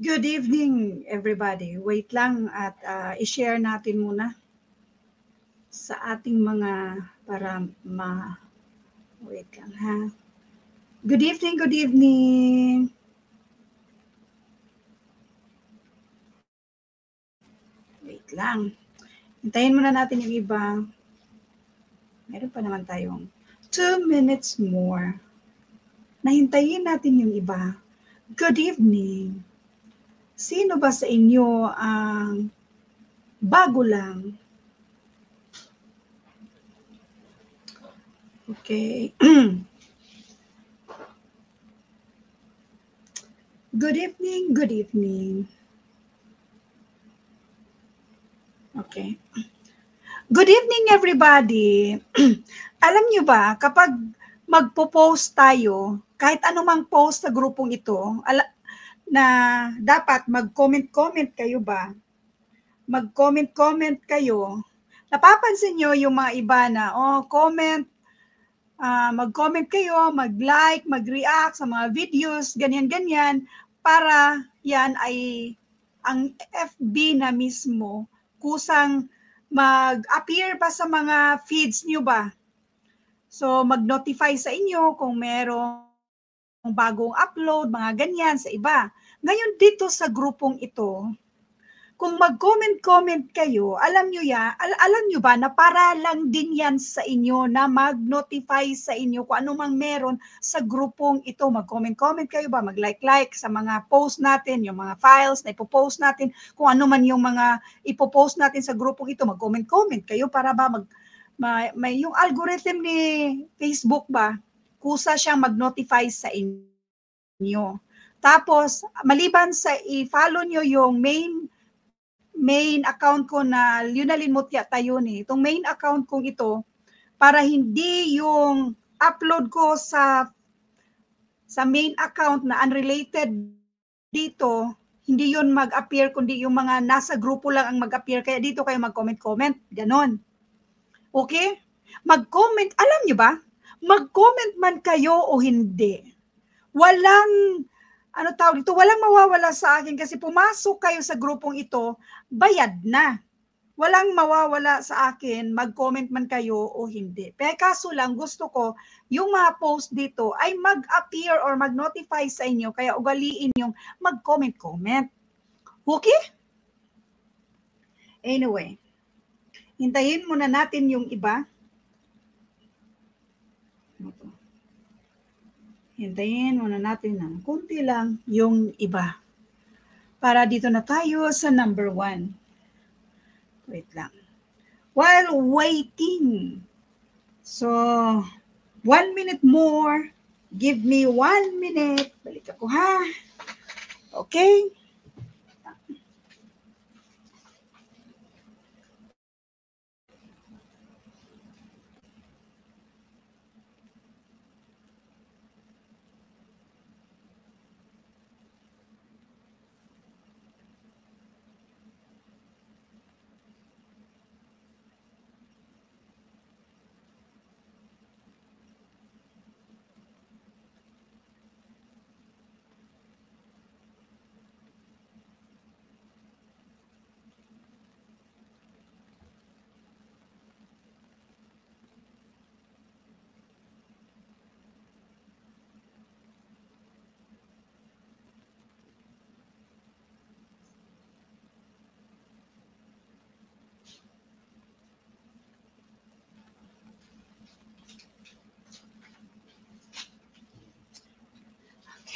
Good evening, everybody. Wait lang at i-share natin muna sa ating mga para wait lang ha. Good evening, good evening. Wait lang. Hintayin muna natin yung iba. Meron pa naman tayong 2 minutes more. Nahintayin natin yung iba. Good evening. Sino ba sa inyo ang bago lang? Okay. Good evening, good evening. Okay. Good evening, everybody. Alam nyo ba, kapag magpo-post tayo, kahit anumang post sa grupong ito, na dapat mag-comment kayo ba? Mag-comment kayo. Napapansin nyo yung mga iba na, comment, mag-comment kayo, mag-like, mag-react sa mga videos, ganyan-ganyan, para yan ay ang FB na mismo kusang mag-appear pa sa mga feeds nyo ba? So, mag-notify sa inyo kung merong bagong upload, mga ganyan sa iba. Ngayon dito sa grupong ito, kung mag-comment kayo, alam nyo ba na para lang din yan sa inyo na mag-notify sa inyo kung ano mang meron sa grupong ito. Mag-comment kayo ba, mag-like sa mga post natin, yung mga files na ipopost natin, kung ano man yung mga ipopost natin sa grupong ito, mag-comment kayo para ba may yung algorithm ni Facebook ba, kusa siyang mag-notify sa inyo. Tapos, maliban sa i-follow nyo yung main account ko na Lunalyn Mutya Tayon itong main account kong ito, para hindi yung upload ko sa main account na unrelated dito, hindi yun mag-appear, kundi yung mga nasa grupo lang ang mag-appear. Kaya dito kayo mag-comment, ganon. Okay? Mag-comment, alam nyo ba? Mag-comment man kayo o hindi. Walang walang mawawala sa akin kasi pumasok kayo sa grupong ito, bayad na. Walang mawawala sa akin, mag-comment man kayo o hindi. Pero kaso lang, gusto ko, yung mga post dito ay mag-appear or mag-notify sa inyo, kaya ugaliin yung mag-comment. Okay? Anyway, hintayin muna natin yung iba. Hintayin muna natin ng kunti lang yung iba. Para dito na tayo sa number 1. Wait lang. While waiting. So, 1 minute more. Give me 1 minute. Balik ako ha. Okay?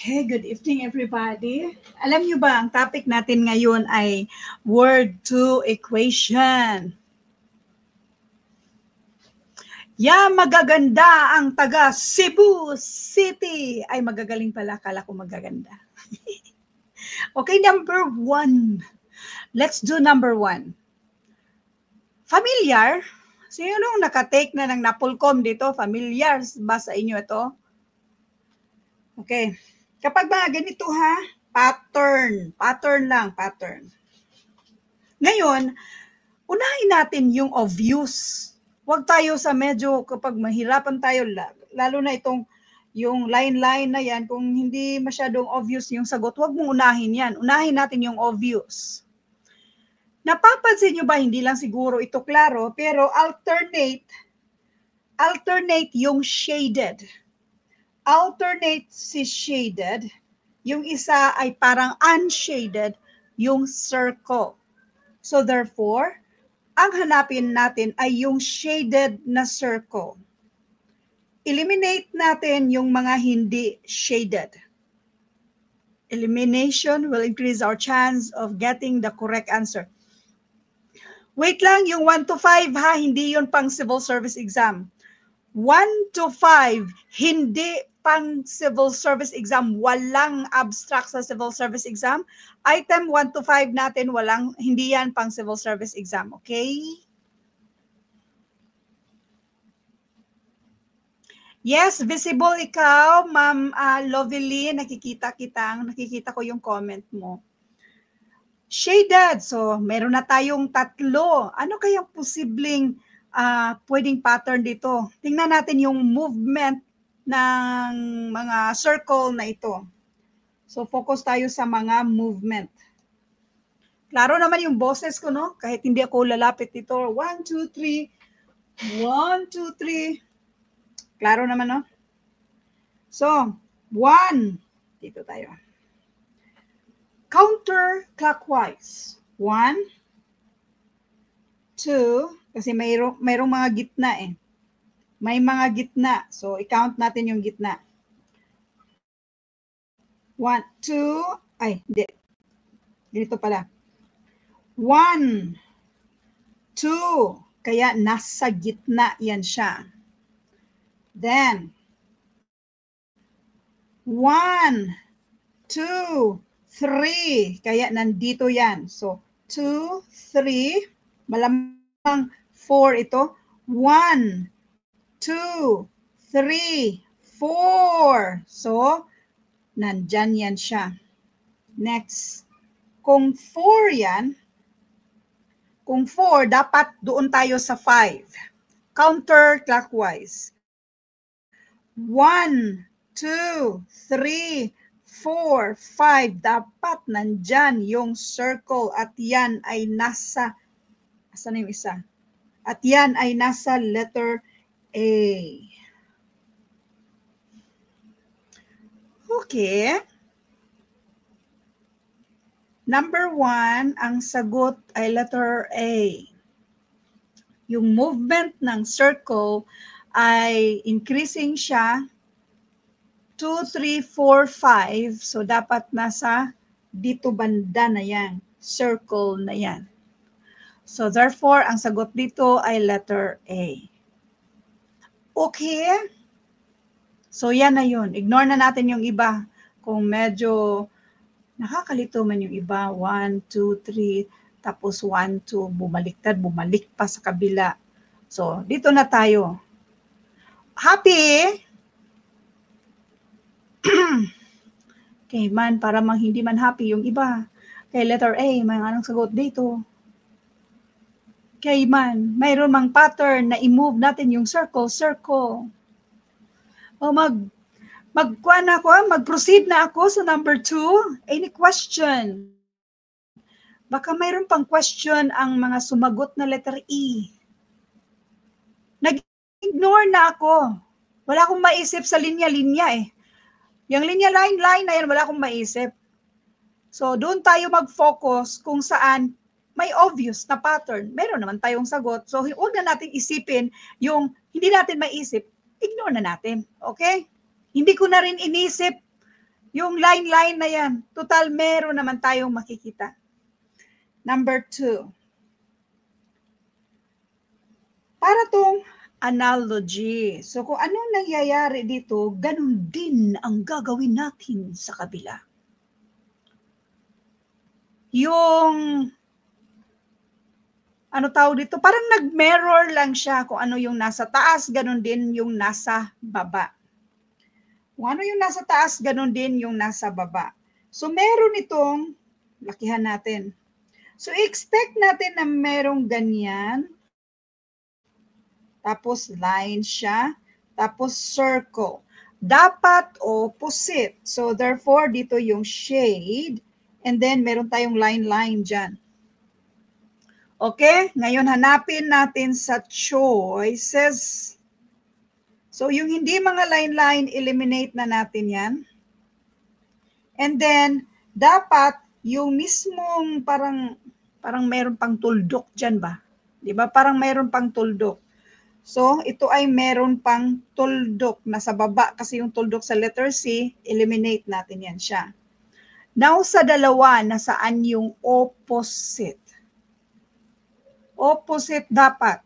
Okay, good evening everybody. Alam niyo ba, ang topic natin ngayon ay word to equation. Magaganda ang taga Cebu City. Ay, magagaling pala. Akala ko magaganda. Okay, number 1. Let's do number 1. Familiar? Sino nakatake na ng Napolcom dito? Familiar ba sa inyo ito? Okay. Kapag ba ganito ha, pattern lang. Ngayon, unahin natin yung obvious. Huwag tayo sa medyo, kapag mahirapan tayo, lalo na itong yung line-line na yan, kung hindi masyadong obvious yung sagot, huwag mong unahin yan. Unahin natin yung obvious. Napapansin nyo ba, hindi lang siguro ito klaro, pero alternate yung shaded. Alternate si shaded, yung isa ay parang unshaded, yung circle. So therefore, ang hanapin natin ay yung shaded na circle. Eliminate natin yung mga hindi shaded. Elimination will increase our chance of getting the correct answer. Wait lang, yung 1 to 5 ha, hindi yun pang civil service exam. 1 to 5, hindi pang civil service exam. Walang abstract sa civil service exam. Item 1 to 5 natin, hindi yan pang civil service exam. Okay? Yes, visible ikaw, Ma'am Lovely. Nakikita ko yung comment mo. Shaded. So, meron na tayong 3. Ano kayang posibleng pwedeng pattern dito? Tingnan natin yung movement ng mga circle na ito. So, focus tayo sa mga movement. Klaro naman yung boses ko, no? Kahit hindi ako lalapit dito. 1, 2, 3. 1, 2, 3. Klaro naman, no? So, 1. Dito tayo. Counterclockwise. 1, 2, kasi mayroong mga gitna eh. May mga gitna. So, i-count natin yung gitna. 1, 2, ay, hindi. Dito pala. 1, 2, kaya nasa gitna yan siya. Then, 1, 2, 3, kaya nandito yan. So, 2, 3, malamang 4 ito. 1, 2, 3, 4. So, nandyan yan siya. Next, kung 4 yan, kung 4, dapat doon tayo sa 5. Counterclockwise. 1, 2, 3, 4, 5. Dapat nandyan yung circle at yan ay nasa, asan yung isa? At yan ay nasa letter A. Okay. Number 1, ang sagot ay letter A. Yung movement ng circle ay increasing siya 2, 3, 4, 5. So, dapat nasa dito banda na yan. Circle na yan. So, therefore, ang sagot dito ay letter A. Okay? So, yan na yun. Ignore na natin yung iba. Kung medyo nakakalito man yung iba. 1, 2, 3, tapos 1, 2, bumalik pa sa kabila. So, dito na tayo. Happy? Okay man, para hindi man happy yung iba. Kay letter A, may anong sagot dito. Okay man, mayroon mang pattern na i-move natin yung circle. O mag-proceed na ako sa number 2. Any question? Baka mayroon pang question ang mga sumagot na letter E. Nag-ignore na ako. Wala akong maisip sa linya-linya eh. Yung linya line na yan, wala akong maisip. So, doon tayo mag-focus kung saan may obvious na pattern. Meron naman tayong sagot. So, huwag na natin isipin yung hindi natin maisip. Ignore na natin. Okay? Hindi ko na rin inisip yung line na yan. Total, meron naman tayong makikita. Number 2. Para tong analogy. So kung anong nangyayari dito, ganun din ang gagawin natin sa kabila. Yung, ano tawag dito, parang nag-mirror lang siya kung ano yung nasa taas, ganun din yung nasa baba. Kung ano yung nasa taas, ganun din yung nasa baba. So meron itong, lakihan natin. So expect natin na merong ganyan, tapos line siya, tapos circle. dapat opposite. So therefore, dito yung shade. And then meron tayong line-line dyan. Okay? Ngayon hanapin natin sa choices. So yung hindi mga line-line, eliminate na natin yan. And then, dapat yung mismong parang meron pang tuldok dyan ba? Diba? Parang meron pang tuldok. So, ito ay meron pang tuldok. Nasa baba kasi yung tuldok sa letter C, eliminate natin yan siya. Now, sa dalawa, nasaan yung opposite? Opposite dapat.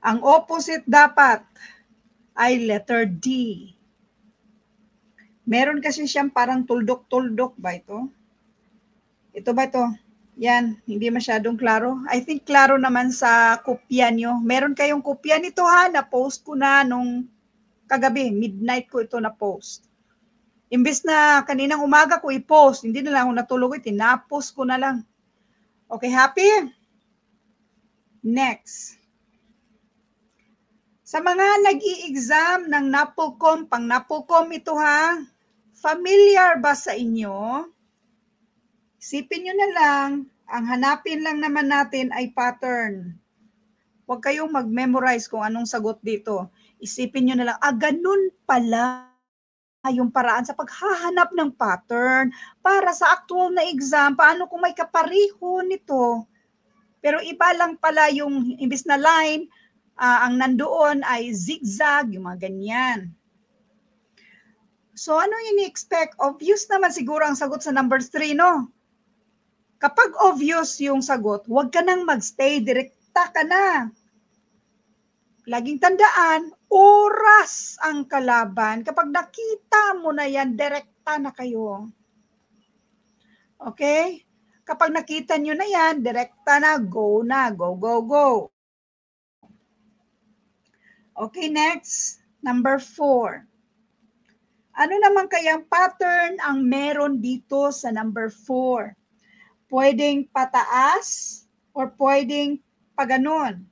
Ang opposite dapat ay letter D. Meron kasi siyang parang tuldok-tuldok ba ito? Ito ba ito? Yan, hindi masyadong klaro. I think klaro naman sa kopya nyo. Meron kayong kopya nito ha, na-post ko na nung kagabi, midnight ko ito na-post. Imbes na kaninang umaga ko i-post, hindi na lang ako natulog, tinapost ko na lang. Okay, happy? Next. Sa mga nag-i-exam ng NAPOLCOM, pang NAPOLCOM ito ha, familiar ba sa inyo? Isipin nyo na lang, ang hanapin lang naman natin ay pattern. Huwag kayong mag-memorize kung anong sagot dito. Isipin nyo na lang, ganun pala yung paraan sa paghahanap ng pattern para sa actual na exam. Paano kung may kapariho nito? Pero iba lang pala yung imbis na line, ang nandoon ay zigzag, yung mga ganyan. So ano yung i-expect? Obvious naman siguro ang sagot sa number 3, no? Kapag obvious yung sagot, huwag ka nang magstay, direkta ka na. Laging tandaan, oras ang kalaban. Kapag nakita mo na yan, direkta na kayo. Okay? Kapag nakita nyo na yan, direkta na, go na, go, go, go. Okay, next, number 4. Ano naman kayang pattern ang meron dito sa number 4? Pwedeng pataas or pwedeng paganon.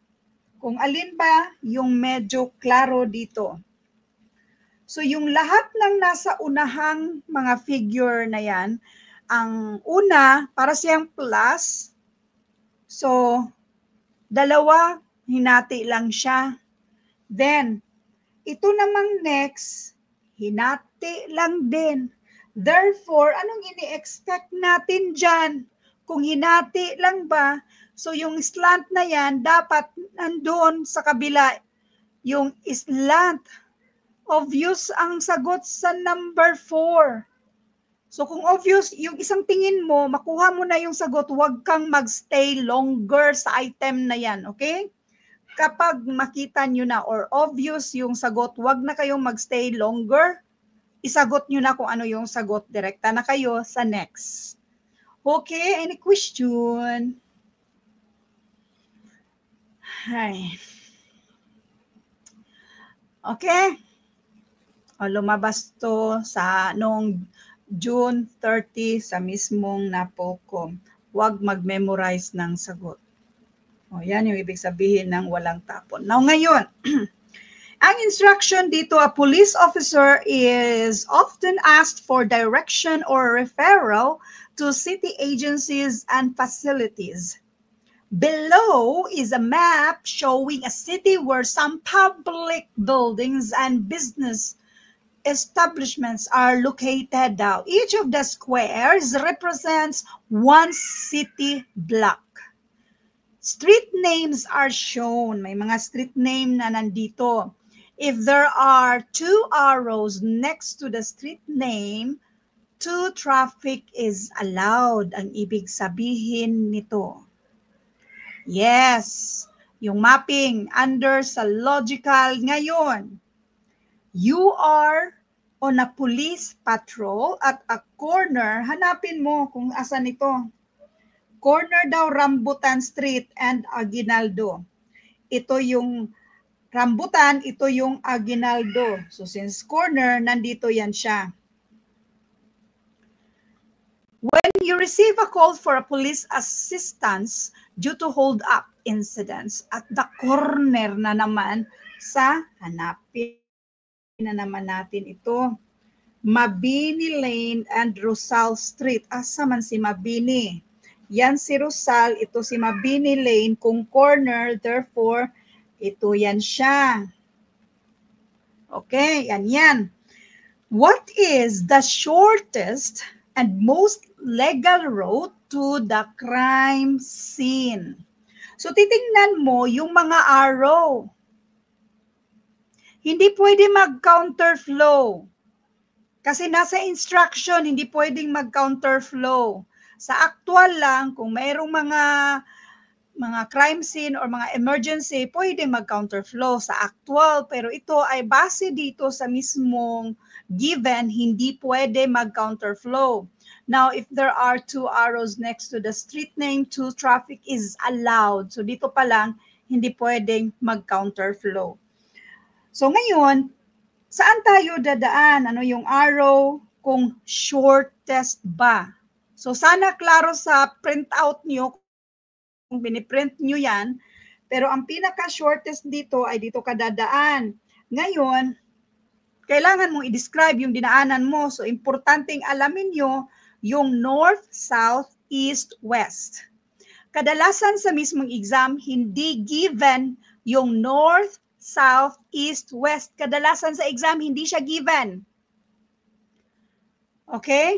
Kung alin ba yung medyo klaro dito. So yung lahat ng nasa unahang mga figure na yan, ang una, para siyang plus. So, dalawa, hinati lang siya. Then, ito namang next, hinati lang din. Therefore, anong ini-expect natin dyan? Kung hinati lang ba, so yung slant na yan, dapat nandoon sa kabila yung slant. Obvious ang sagot sa number 4. So kung obvious, yung isang tingin mo, makuha mo na yung sagot, huwag kang magstay longer sa item na yan, okay? Kapag makita nyo na or obvious yung sagot, huwag na kayong magstay longer. Isagot nyo na kung ano yung sagot. Direkta na kayo sa next. Okay, any question? Hi. Okay. O, lumabas to sa noong June 30 sa mismong NAPOLCOM. Huwag mag-memorize ng sagot. O, yan yung ibig sabihin ng walang tapon. Now, ngayon, ang instruction dito, a police officer is often asked for direction or referral to city agencies and facilities. Below is a map showing a city where some public buildings and business establishments are located now. Each of the squares represents one city block. Street names are shown. May mga street name na nandito. If there are 2 arrows next to the street name, 2 traffic is allowed. Ang ibig sabihin nito. Yes, yung mapping under sa logical ngayon. You are on a police patrol at a corner. Hanapin mo kung asan ito. Corner daw Rambutan Street and Aguinaldo. Ito yung Rambutan, ito yung Aguinaldo. So since corner, nandito yan siya. When you receive a call for a police assistance due to hold-up incidents at the corner na naman sa hanapin na naman natin ito. Mabini Lane and Rosal Street. Asa man si Mabini? Yan si Rosal, ito si Mabini Lane. Kung corner, therefore, ito yan siya. Okay, yan. What is the shortest and most legal road to the crime scene? So, titingnan mo yung mga arrow. Hindi pwede mag-counterflow. Kasi nasa instruction, hindi pwedeng mag-counterflow. Sa actual lang, kung mayroong mga crime scene or mga emergency, pwede mag-counterflow sa actual. Pero ito ay base dito sa mismong given, hindi pwede mag-counterflow. Now, if there are two arrows next to the street name, two traffic is allowed. So dito pa lang, hindi pwedeng mag-counterflow. So ngayon, saan tayo dadaan? Ano yung arrow? Kung shortest ba? So sana klaro sa printout nyo, kung biniprint nyo yan, pero ang pinaka-shortest dito ay dito ka dadaan. Ngayon, kailangan mong i-describe yung dinaanan mo. So importanteng alamin nyo yung north, south, east, west. Kadalasan sa mismong exam, hindi given yung north, south, east, west. Kadalasan sa exam, hindi siya given. Okay?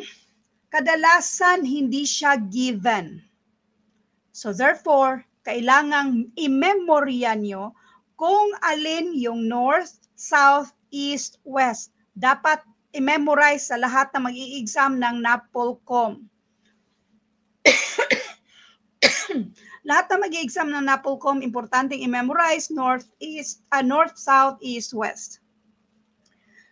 Kadalasan, hindi siya given. So therefore, kailangang i-memorya nyo kung alin yung north, south, east, west. Dapat i-memorize sa lahat na mag-i-exam ng NAPOLCOM. Lahat na mag-i-exam ng NAPOLCOM, importanteng i-memorize north, south, east, west.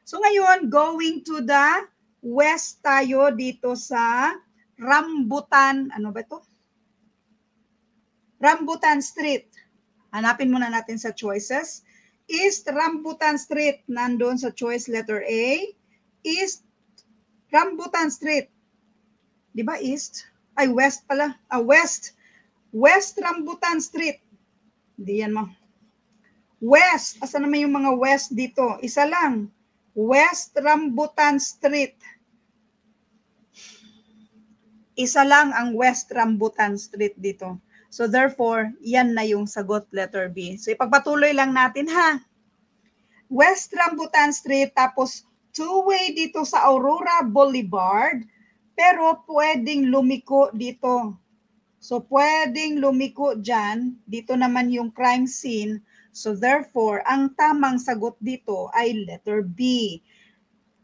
So ngayon, going to the west tayo dito sa Rambutan. Ano ba ito? Rambutan Street. Hanapin muna natin sa choices. East Rambutan Street. Nandun sa choice letter A. East Rambutan Street. Di ba east? Ay, west pala. West. West Rambutan Street. Di yan mo. West. Asa naman yung mga west dito? Isa lang. West Rambutan Street. Isa lang ang West Rambutan Street dito. So therefore, yan na yung sagot letter B. So ipagpatuloy lang natin ha. West Rambutan Street, tapos two-way dito sa Aurora Boulevard, pero pwedeng lumiko dito. So pwedeng lumiko dyan, dito naman yung crime scene. So therefore, ang tamang sagot dito ay letter B.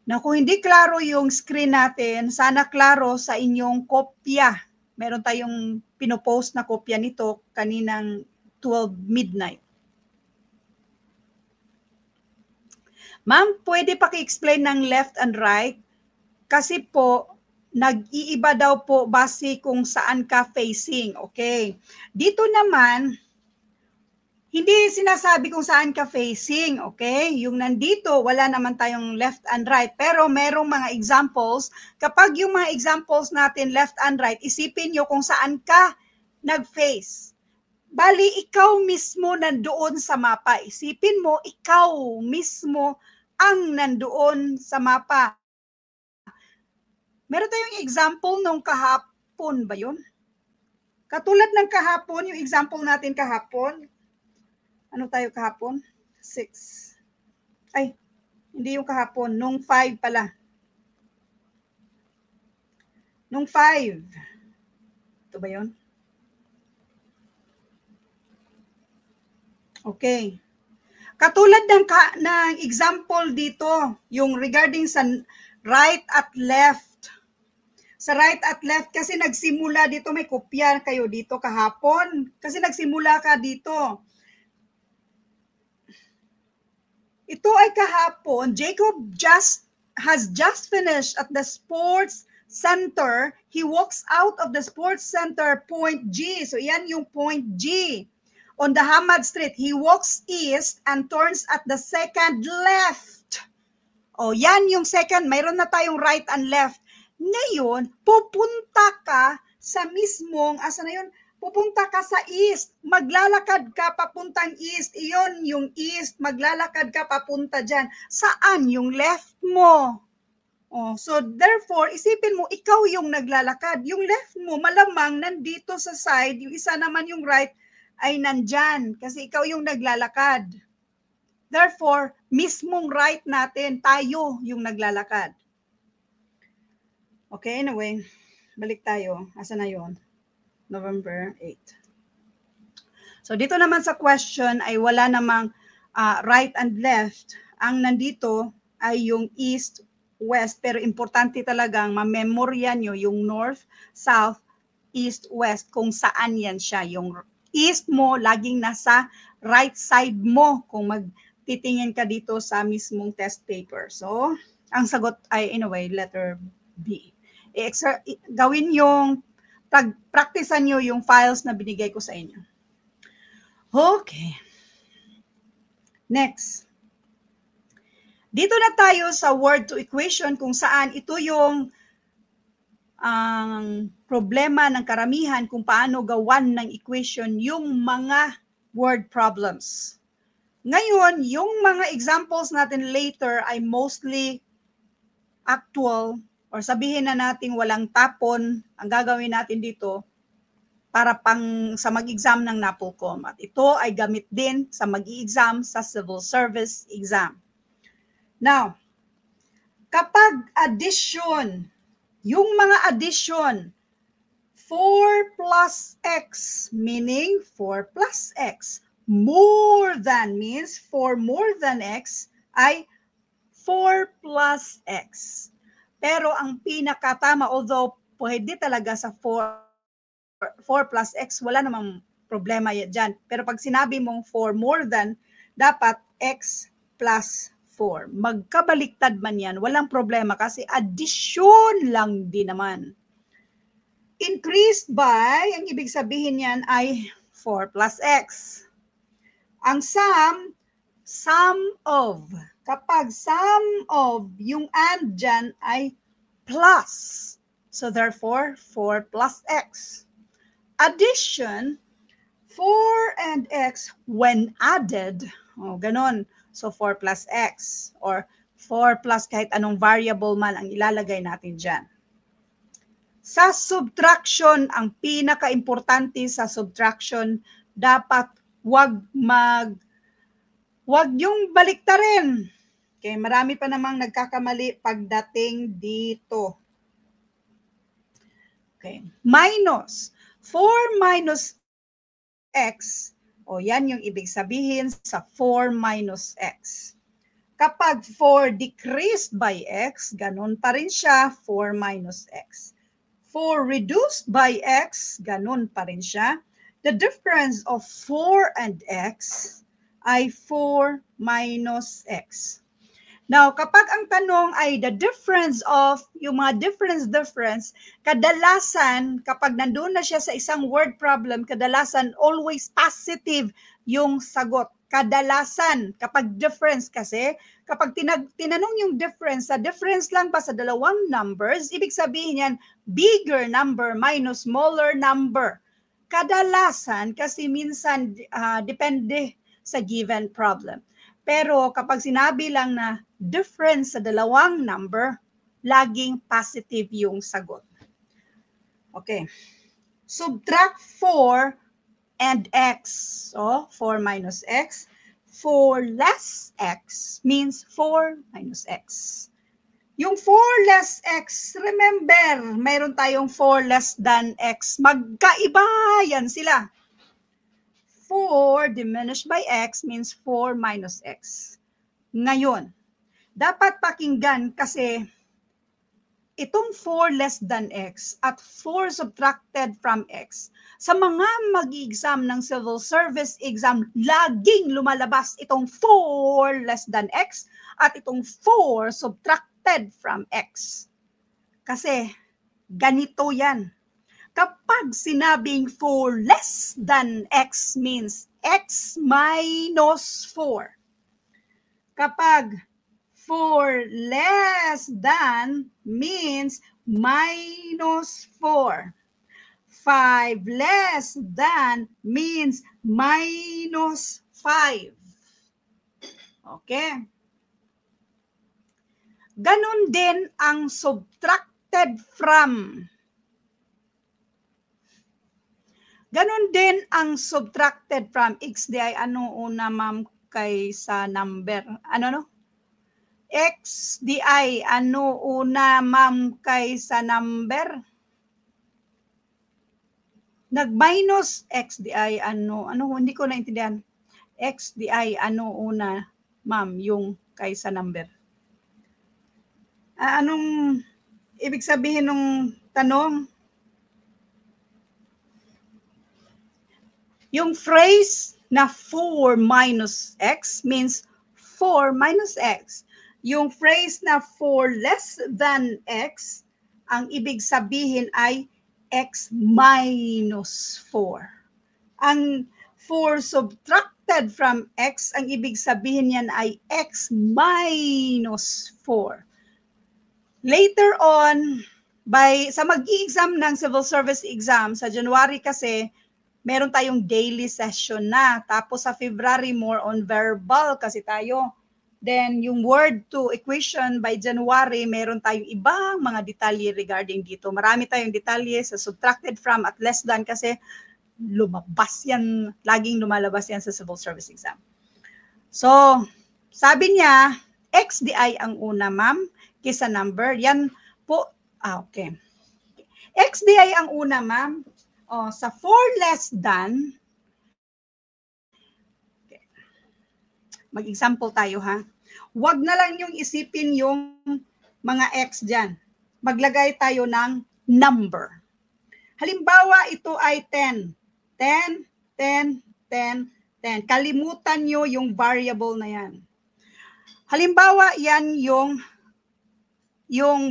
Na kung hindi klaro yung screen natin, sana klaro sa inyong kopya. Meron tayong pinopost na kopya nito kaninang 12 midnight. Ma'am, pwede paki-explain ng left and right? Kasi po, nag-iiba daw po base kung saan ka facing. Okay. Dito naman, hindi sinasabi kung saan ka facing, okay? Yung nandito, wala naman tayong left and right. Pero merong mga examples. Kapag yung mga examples natin left and right, isipin nyo kung saan ka nag-face. Bali, ikaw mismo nandoon sa mapa. Isipin mo, ikaw mismo ang nandoon sa mapa. Meron tayong example nung kahapon ba yun? Katulad ng kahapon, yung example natin kahapon, ano tayo kahapon? 6. Ay, hindi yung kahapon. Nung 5 pala. Nung 5. Ito ba yun? Okay. Katulad ng example dito, yung regarding sa right at left. Sa right at left, kasi nagsimula dito, may kopya kayo dito kahapon. Kasi nagsimula ka dito. Ito ay kahapon, Jacob has just finished at the sports center. He walks out of the sports center, point G. So yan yung point G. On the Hamad Street, he walks east and turns at the second left. O yan yung second, mayroon na tayong right and left. Ngayon, pupunta ka sa mismong, asa na yun? Pupunta ka sa east. maglalakad ka papuntang east, iyon yung east, maglalakad ka papunta dyan. Saan yung left mo? Oh, so therefore, isipin mo, ikaw yung naglalakad. Yung left mo, malamang nandito sa side, yung isa naman yung right ay nandyan kasi ikaw yung naglalakad. Therefore, mismong right natin, tayo yung naglalakad. Okay, anyway, balik tayo. Asa na yun? November 8. So dito naman sa question ay wala namang right and left. Ang nandito ay yung east, west. Pero importante talagang mamemorya nyo yung north, south, east, west. Kung saan yan siya. Yung east mo, laging nasa right side mo kung magtitingin ka dito sa mismong test paper. So, ang sagot ay anyway, letter B. Gawin yung, practicean nyo yung files na binigay ko sa inyo. Okay. Next. Dito na tayo sa word to equation kung saan ito yung ang problema ng karamihan kung paano gawan ng equation yung mga word problems. Ngayon, yung mga examples natin later ay mostly actual or sabihin na natin walang tapon. Ang gagawin natin dito para pang sa mag-exam ng NAPOLCOM. At ito ay gamit din sa mag-exam sa civil service exam. Now, kapag addition, yung mga addition, 4 plus x, meaning 4 plus x. More than means 4 more than x ay 4 plus x. Pero ang pinakatama, although pwede talaga sa 4 plus x, wala namang problema dyan. Pero pag sinabi mong 4 more than, dapat x plus 4. Magkabaliktad man yan, walang problema kasi addition lang din naman. Increased by, ang ibig sabihin yan ay 4 plus x. Ang sum of. Kapag sum of, yung and dyan ay plus. So therefore, 4 plus x. Addition, 4 and x when added, ganon. So 4 plus x or 4 plus kahit anong variable man ang ilalagay natin dyan. Sa subtraction, ang pinaka-importante sa subtraction, dapat wag yung baliktarin. Okay, marami pa namang nagkakamali pagdating dito. Okay, minus. 4 minus x, yan yung ibig sabihin sa 4 minus x. Kapag 4 decreased by x, ganun pa rin siya, 4 minus x. 4 reduced by x, ganun pa rin siya. The difference of 4 and x ay 4 minus x. Now, kapag ang tanong ay the difference of, yung mga difference, kadalasan, kapag nandun na siya sa isang word problem, kadalasan always positive yung sagot. Kadalasan, kapag difference kasi, kapag tinanong yung difference, sa difference lang ba sa dalawang numbers, ibig sabihin yan, bigger number minus smaller number. Kadalasan, kasi minsan depende sa given problem. Pero kapag sinabi lang na difference sa dalawang number, laging positive yung sagot. Okay. Subtract 4 and x. So, 4 minus x. 4 less x means 4 minus x. Yung 4 less x, remember, mayroon tayong 4 less than x. Magkaiba yan sila. 4 diminished by x means 4 minus x. Ngayon, dapat pakinggan kasi itong 4 less than x at 4 subtracted from x, sa mga mag-exam ng civil service exam, laging lumalabas itong 4 less than x at itong 4 subtracted from x. Kasi ganito yan. Kapag sinabing 4 less than x means x minus 4. Kapag 4 less than means minus 4. 5 less than means minus 5. Okay. Ganun din ang subtracted from. Ganun din ang subtracted from. X di ay ano una ma'am kaysa number? Ano no? X di ay ano una ma'am kaysa number? Nag-minus X di ay ano hindi ko naintindihan. X di ay ano una ma'am yung kaysa number? Anong ibig sabihin ng tanong? Yung phrase na 4 minus X means 4 minus X. Yung phrase na 4 less than X, ang ibig sabihin ay X minus 4. Ang 4 subtracted from X, ang ibig sabihin yan ay X minus 4. Later on, sa mag-i-exam ng civil service exam, sa January kasi, meron tayong daily session na. Tapos sa February, more on verbal kasi tayo. Then yung word to equation by January, meron tayong ibang mga detalye regarding dito. Marami tayong detalye sa subtracted from at less than kasi lumabas yan, laging lumalabas yan sa civil service exam. So, sabi niya, X di ay ang una ma'am, kaysa number. Yan po, okay. X di ay ang una ma'am. Sa 4 less than, okay. Mag-example tayo ha. Huwag na lang yung isipin yung mga X dyan. Maglagay tayo ng number. Halimbawa, ito ay 10. 10, 10, 10, 10. Kalimutan nyo yung variable na yan. Halimbawa, yan yung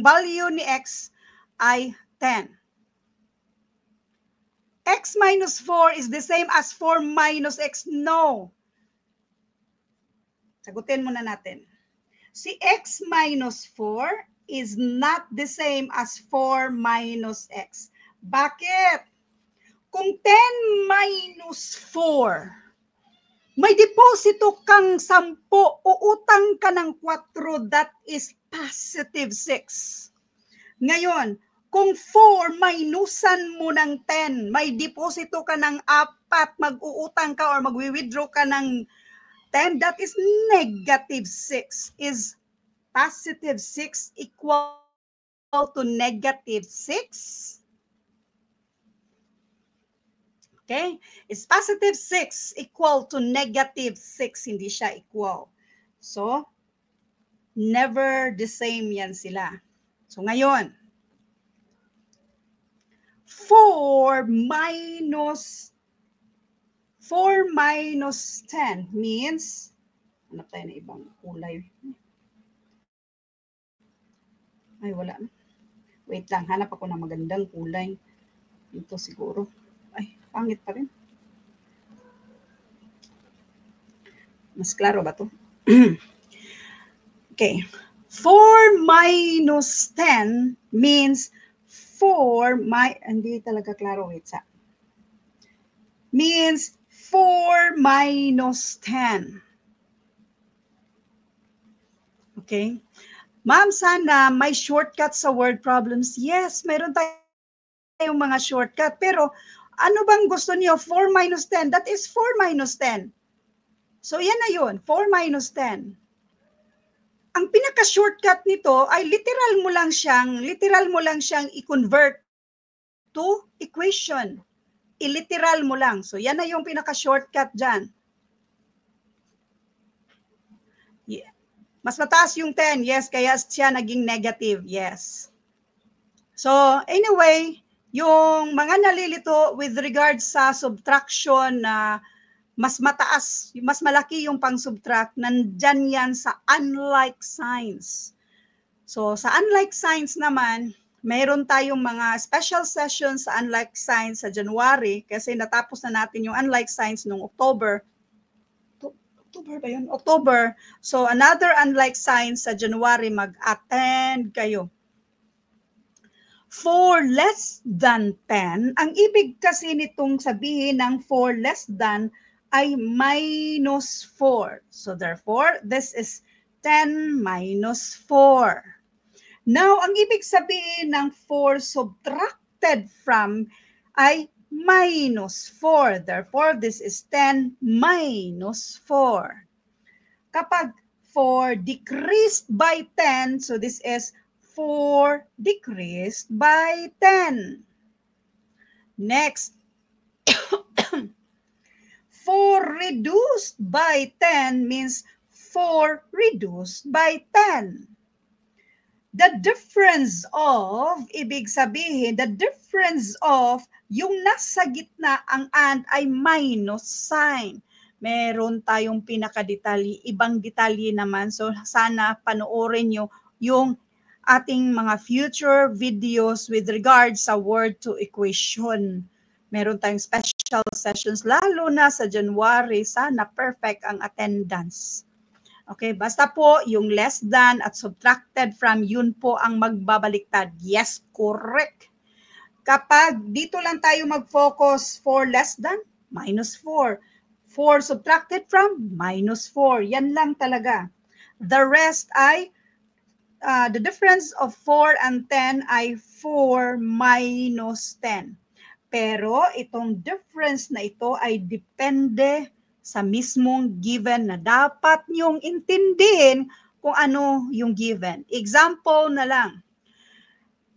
value ni X ay 10. X minus 4 is the same as 4 minus X. No. Sagutin muna natin. Si X minus 4 is not the same as 4 minus X. Bakit? Kung 10 minus 4, may deposito kang 10, uutang ka ng 4, that is positive 6. Ngayon, kung 4, minusan mo ng 10, may deposito ka ng 4, mag-uutang ka or mag-withdraw ka ng 10, that is negative 6. Is positive 6 equal to negative 6? Okay? Is positive 6 equal to negative 6? Hindi siya equal. So, never the same yan sila. So, ngayon, 4 minus 10 means, hanap tayo na ibang kulay. Ay, wala. Wait lang, hanap ako ng magandang kulay. Ito siguro. Ay, pangit pa rin. Mas klaro ba to? Okay. 4 minus 10 means 4 hindi talaga klaro. Wait sa. Means 4 minus 10. Okay? Ma'am, sana may shortcut sa word problems. Yes, meron tayong mga shortcut. Pero ano bang gusto niyo? 4 minus 10. That is 4 minus 10. So yan na yun. 4 minus 10. Ang pinaka-shortcut nito ay literal mo lang siyang i-convert to equation. I-literal mo lang. So yan na yung pinaka-shortcut dyan. Yeah. Mas mataas yung 10. Yes, kaya siya naging negative. Yes. So anyway, yung mga nalilito with regards sa subtraction na mas mataas, mas malaki yung pang-subtract, nandyan yan sa unlike signs. So, sa unlike signs naman, mayroon tayong mga special sessions sa unlike signs sa January kasi natapos na natin yung unlike signs noong October. October ba yun? October. So, another unlike signs sa January, mag-attend kayo. 4 less than 10, ang ibig kasi nitong sabihin ng 4 less than ay minus 4. So therefore, this is 10 minus 4. Now, ang ibig sabihin ng 4 subtracted from ay minus 4. Therefore, this is 10 minus 4. Kapag 4 decreased by 10, so this is 4 decreased by 10. Next, 4 reduced by 10 means 4 reduced by 10. The difference of, ibig sabihin, the difference of yung nasa gitna ang and ay minus sign. Meron tayong pinakadetalye, ibang detalye naman. So sana panoorin nyo yung ating mga future videos with regards sa word to equation. Meron tayong special sessions, lalo na sa January. Sana perfect ang attendance. Okay, basta po yung less than at subtracted from, yun po ang magbabaliktad. Yes, correct. Kapag dito lang tayo mag-focus, 4 less than, minus 4. 4 subtracted from, minus 4. Yan lang talaga. The rest ay, the difference of 4 and 10 ay 4 minus 10. Pero itong difference na ito ay depende sa mismong given na dapat niyong intindihin kung ano yung given. Example na lang.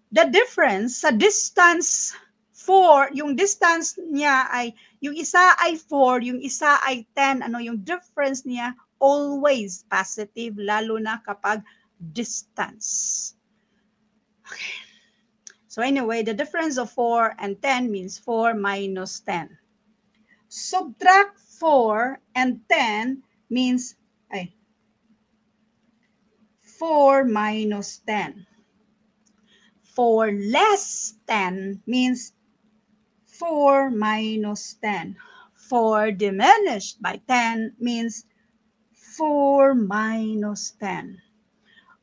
The difference sa distance 4, yung distance niya ay, yung isa ay 4, yung isa ay 10, ano yung difference niya? Always positive, lalo na kapag distance. Okay. So anyway, the difference of 4 and 10 means 4 minus 10. Subtract 4 and 10 means 4 minus 10. 4 less 10 means 4 minus 10. 4 diminished by 10 means 4 minus 10.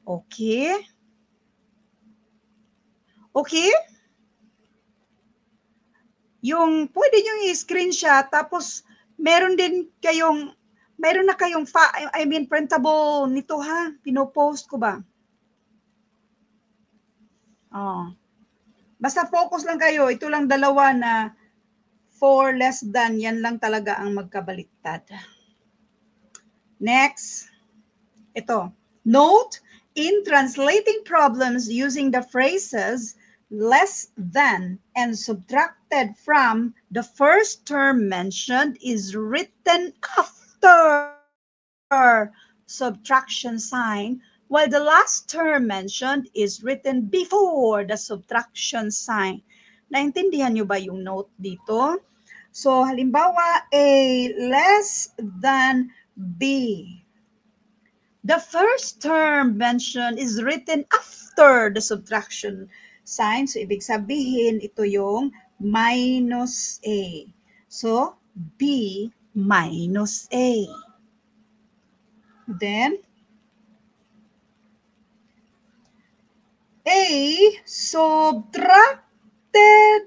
Okay? Okay? Yung pwede nyo i-screenshot tapos meron na kayong printable nito ha. Pinopost ko ba? Oh. Basta focus lang kayo. Ito lang dalawa na 4 less than, yan lang talaga ang magkabaliktad. Next. Ito. Note, in translating problems using the phrases less than and subtracted from, the first term mentioned is written after subtraction sign, while the last term mentioned is written before the subtraction sign. Naintindihan nyo ba yung note dito? So, halimbawa, A less than B. The first term mentioned is written after the subtraction sign. So, ibig sabihin, ito yung minus A. So, B minus A. Then, A subtracted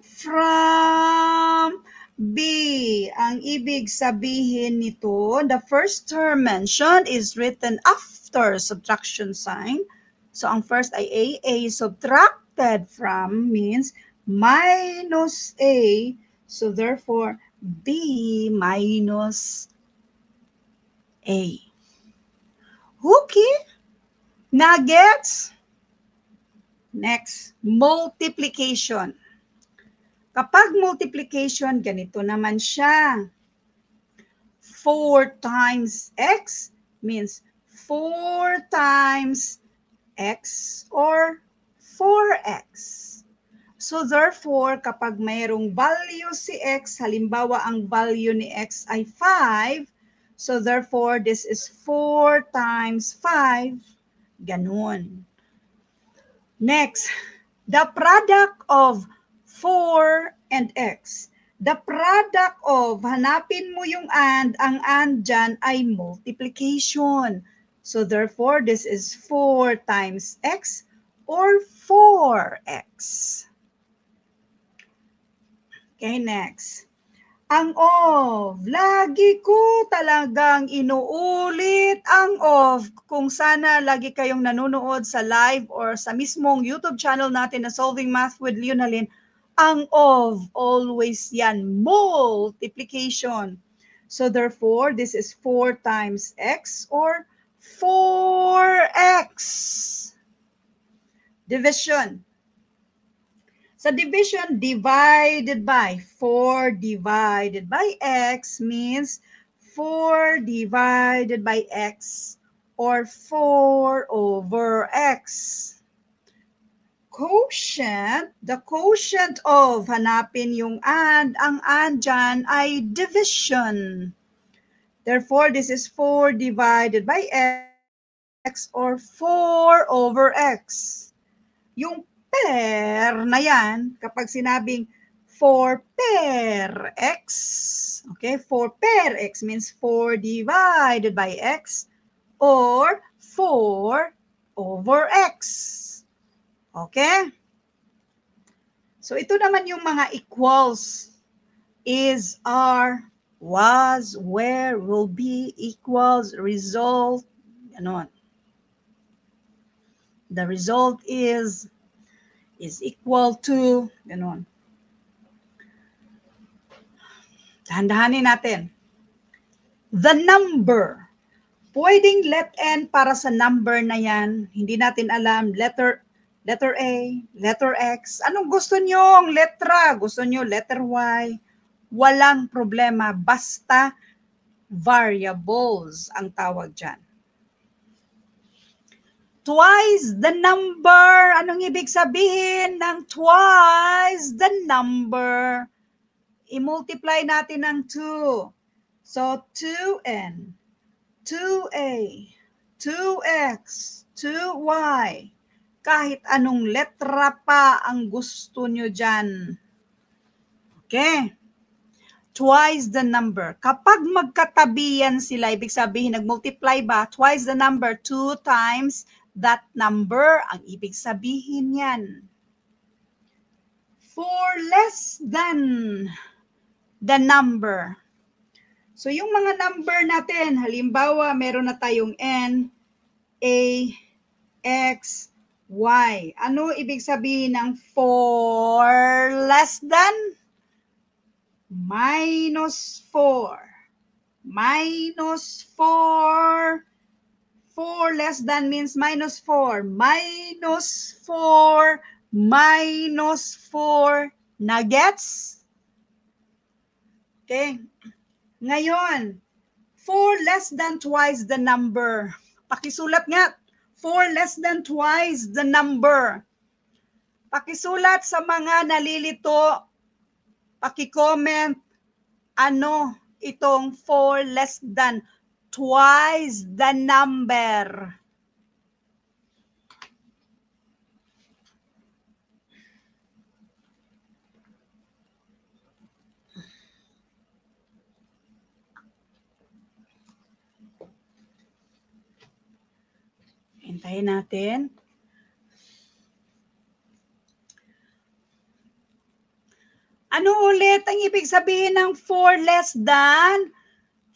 from B. Ang ibig sabihin nito, the first term mentioned is written after subtraction sign. So, ang first ay A. A subtracted from means minus A. So, therefore, B minus A. Okay? Nuggets? Next, multiplication. Kapag multiplication, ganito naman siya. 4 times x means 4 times x or 4x. So therefore, kapag mayroong value si x, halimbawa ang value ni x ay 5, so therefore, this is 4 times 5, ganun. Next, the product of 4 and x. The product of, hanapin mo yung and, ang and dyan ay multiplication. So therefore, this is 4 times x or 4x. Okay, next. Ang of. Lagi ko talagang inuulit ang of. Kung sana lagi kayong nanonood sa live or sa mismong YouTube channel natin na Solving Math with Leonalyn, ang of, always yan, multiplication. So therefore, this is 4 times x or 4x. Division. Sa division, divided by 4 divided by x means 4 divided by x or 4 over x. Quotient, the quotient of, hanapin yung and, ang and dyan ay division. Therefore, this is 4 divided by x or 4 over x. Yung per na yan, kapag sinabing 4 per x, okay, 4 per x means 4 divided by x or 4 over x. Okay? So ito naman yung mga equals. Is, are, was, where, will be, equals, result, ganon. The result is equal to, ganon. Dahan-dahanin natin. The number. Pwedeng let n para sa number na yan. Hindi natin alam. Letter A, letter X. Anong gusto nyo? Letra. Gusto nyo letter Y? Walang problema. Basta variables ang tawag dyan. Twice the number. Anong ibig sabihin ng twice the number? I-multiply natin ng 2. So, 2n, 2a, 2x, 2y. Kahit anong letra pa ang gusto nyo dyan. Okay? Twice the number. Kapag magkatabi yan sila, ibig sabihin, nag-multiply ba? Twice the number, 2 times that number, ang ibig sabihin yan. For less than the number. So yung mga number natin, halimbawa meron na tayong n, a, x, y. Ano ibig sabihin ng for less than? Minus 4. Minus 4. 4 less than means minus 4. Minus 4. Minus 4. Nagets? Okay. Ngayon, 4 less than twice the number. Pakisulat nga. 4 less than twice the number. Pakisulat sa mga nalilito. Paki-comment ano itong 4 less than twice the number. Hintayin natin. Ano ulit ang ibig sabihin ng 4 less than?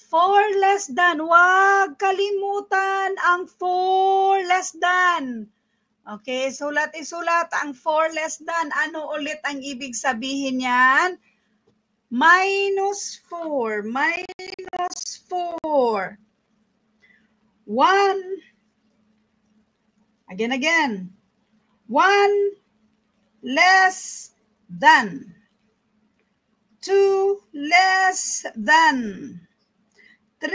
4 less than. Huwag kalimutan ang 4 less than. Okay, isulat ang 4 less than. Ano ulit ang ibig sabihin yan? Minus 4. Minus 4. 1. Again. 1 less than. 2 less than. 3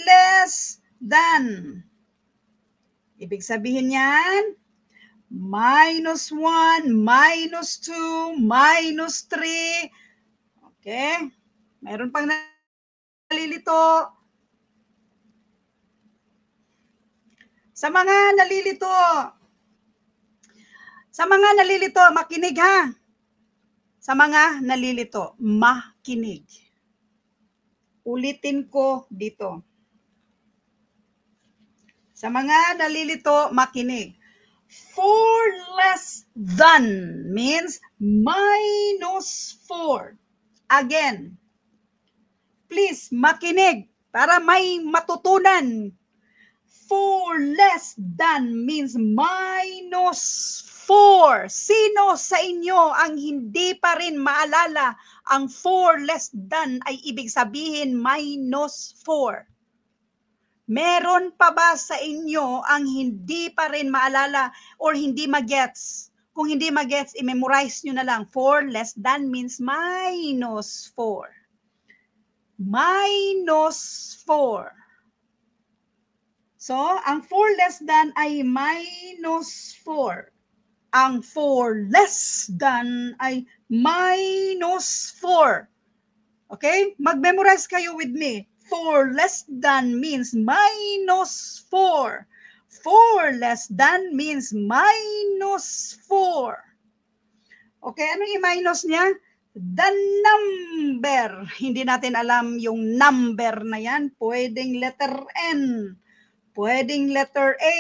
less than. Ibig sabihin yan, minus 1, minus 2, minus 3. Okay? Meron pang nalilito. Sa mga nalilito, makinig ha. Sa mga nalilito, makinig. Ulitin ko dito. Sa mga nalilito, makinig. 4 less than means minus 4. Again, please makinig para may matutunan. 4 less than means minus 4. Sino sa inyo ang hindi pa rin maalala ang 4 less than ay ibig sabihin minus 4? Meron pa ba sa inyo ang hindi pa rin maalala or hindi magets? Kung hindi magets, i-memorize nyo na lang. 4 less than means minus 4. Minus 4. So, ang 4 less than ay minus 4. Ang 4 less than ay minus 4. Okay? Mag-memorize kayo with me. 4 less than means minus 4. 4 less than means minus 4. Okay, ano yung minus niya? The number. Hindi natin alam yung number na yan. Pwedeng letter N. Pwedeng letter A,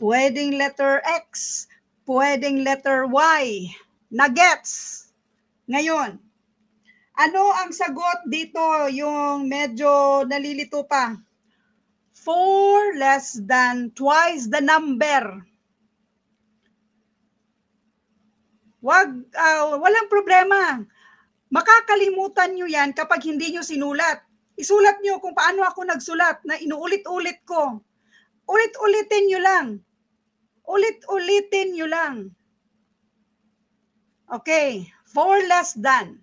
pwedeng letter X, pwedeng letter Y. Nagets? Ngayon, ano ang sagot dito yung medyo nalilito pa? 4 less than twice the number. Walang problema. Makakalimutan nyo yan kapag hindi nyo sinulat. Isulat nyo kung paano ako nagsulat na inuulit-ulit ko. Ulit-ulitin nyo lang. Ulit-ulitin nyo lang. Okay, 4 less than.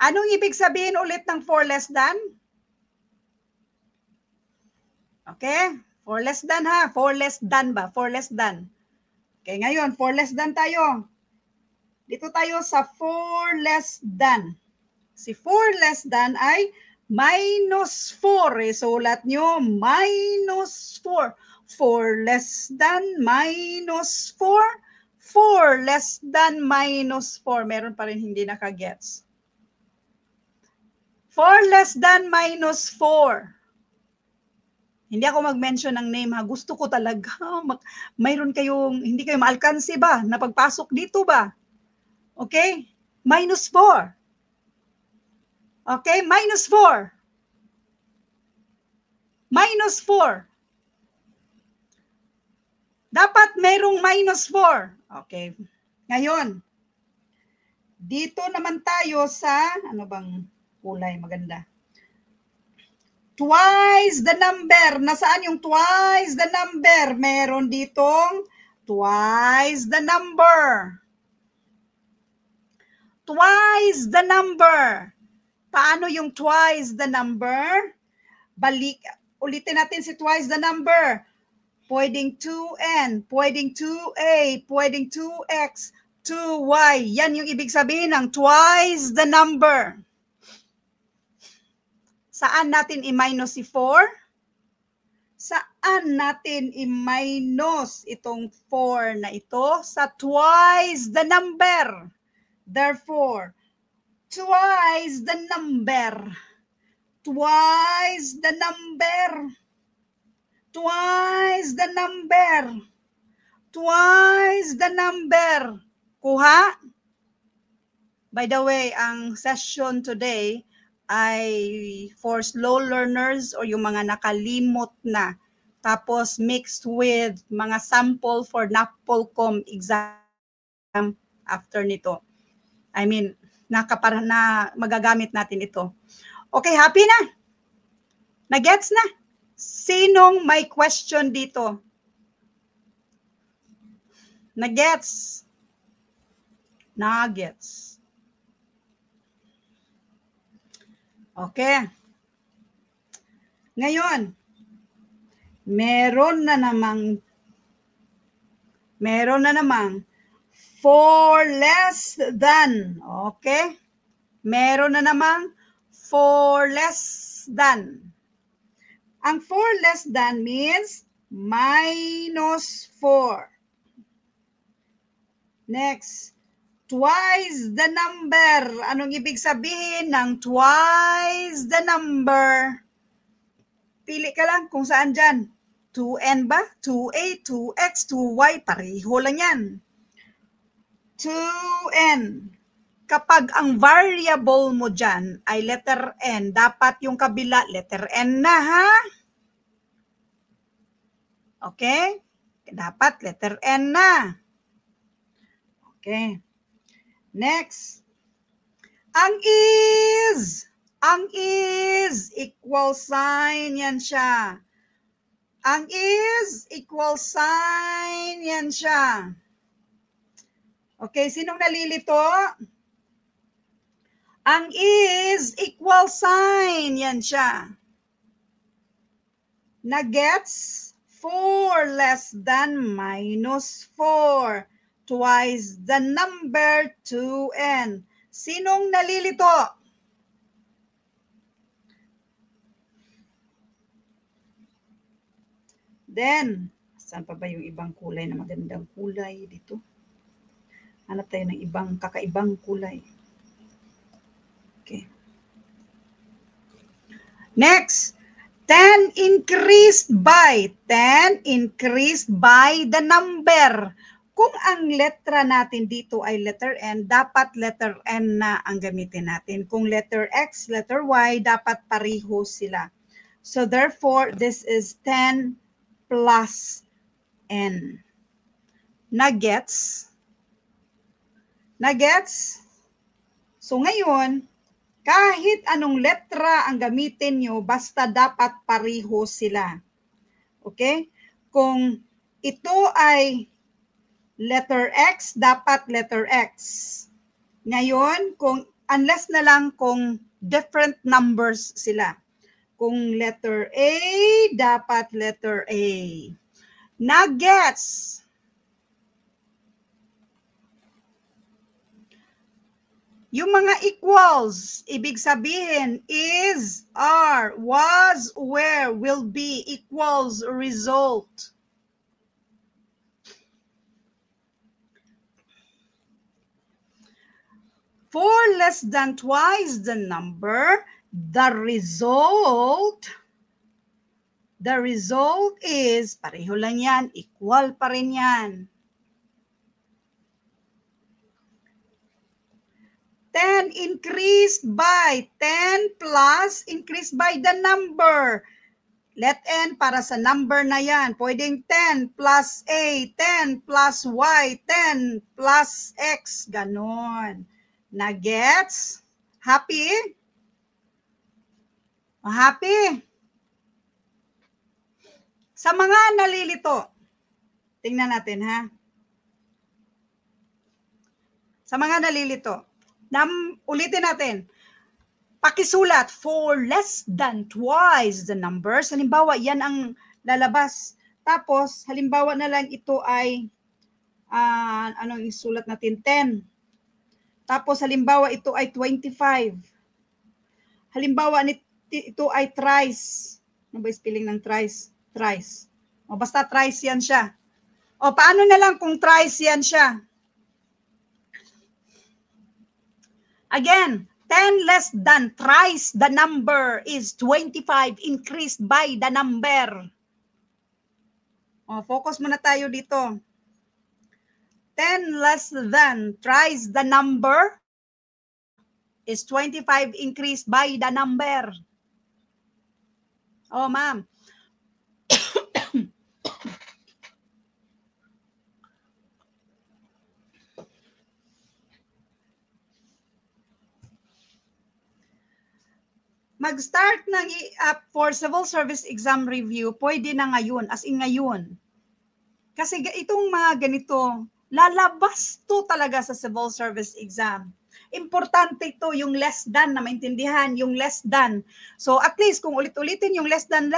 Anong ibig sabihin ulit ng 4 less than? Okay, 4 less than ha. 4 less than ba? 4 less than. Okay, ngayon, 4 less than tayo. Dito tayo sa 4 less than. Si 4 less than ay minus 4. Sulat nyo, minus 4. 4 less than minus 4. 4 less than minus 4. Meron pa rin hindi nakagets. 4 less than minus 4. Hindi ako mag-mention ng name ha. Gusto ko talaga. Mayroon kayong, hindi kayo maalkansi ba? Na pagpasok dito ba? Okay? Minus 4. Okay, minus 4. Minus 4. Dapat merong minus 4. Okay. Ngayon, dito naman tayo sa, ano bang kulay maganda? Twice the number. Nasaan yung twice the number? Meron ditong twice the number. Twice the number. Paano yung twice the number? Ulitin natin si twice the number. Pwedeng 2n, pwedeng 2a, pwedeng 2x, 2y. Yan yung ibig sabihin ng twice the number. Saan natin i-minus si 4? Saan natin i-minus itong 4 na ito? Sa twice the number. Therefore, twice the number. Twice the number. Twice the number. Twice the number. Kuha? By the way, ang session today ay for slow learners or yung mga nakalimot na. Tapos mixed with mga sample for NAPOLCOM exam after nito. I mean, na magagamit natin ito. Okay, happy na? Nagets na? Sinong may question dito? Nagets? Nagets. Okay. Ngayon, meron na namang 4 less than. Okay? Meron na namang 4 less than. Ang 4 less than means minus 4. Next, twice the number. Anong ibig sabihin ng twice the number? Pili ka lang kung saan dyan. 2n ba? 2a, 2x, 2y. Pareho lang yan. 2n. kapag ang variable mo dyan ay letter N, dapat yung kabila letter N na, ha? Okay? Dapat letter N na. Okay. Next. Ang is equal sign, yan siya. Ang is equal sign, yan siya. Okay, sinong nalilito? Ang is equal sign, yan siya. Na-gets? 4 less than minus 4. Twice the number 2n. Sinong nalilito? Then, saan pa ba yung ibang kulay na magandang kulay dito? Hanap tayo ng ibang kakaibang kulay. Okay. Next, 10 increased by the number. Kung ang letra natin dito ay letter N, dapat letter N na ang gamitin natin. Kung letter X, letter Y, dapat pareho sila. So therefore, this is 10 plus N. Na-gets? Na-gets? So ngayon, kahit anong letra ang gamitin nyo, basta dapat pareho sila. Okay? Kung ito ay letter X, dapat letter X. Ngayon, unless na lang kung different numbers sila. Kung letter A, dapat letter A. Na-gets? Yung mga equals, ibig sabihin, is, are, was, were, will be, equals, result. For less than twice the number, the result is, pareho lang yan, equal pa rin yan. 10 increased by 10 plus increased by the number. Let N para sa number na yan. Pwedeng 10 plus A, 10 plus Y, 10 plus X. Ganon. Na-gets? Happy? Happy? Sa mga nalilito, tingnan natin ha. Sa mga nalilito, ulitin natin. Pakisulat for less than twice the numbers. Halimbawa, yan ang lalabas. Tapos, halimbawa na lang ito ay, anong isulat natin? 10. Tapos, halimbawa, ito ay 25. Halimbawa, ito ay thrice. Ano ba yung spelling ng thrice? Thrice. O, basta thrice yan siya. O, paano na lang kung thrice yan siya? Again, 10 less than thrice the number is 25 increased by the number. O, focus muna tayo dito. 10 less than thrice the number is 25 increased by the number. Oh, ma'am. Mag-start ng for civil service exam review, pwede na ngayon, as in ngayon. Kasi itong mga ganito, lalabas to talaga sa civil service exam. Importante ito, yung less than na maintindihan, yung less than. So at least kung ulit-ulitin yung less than,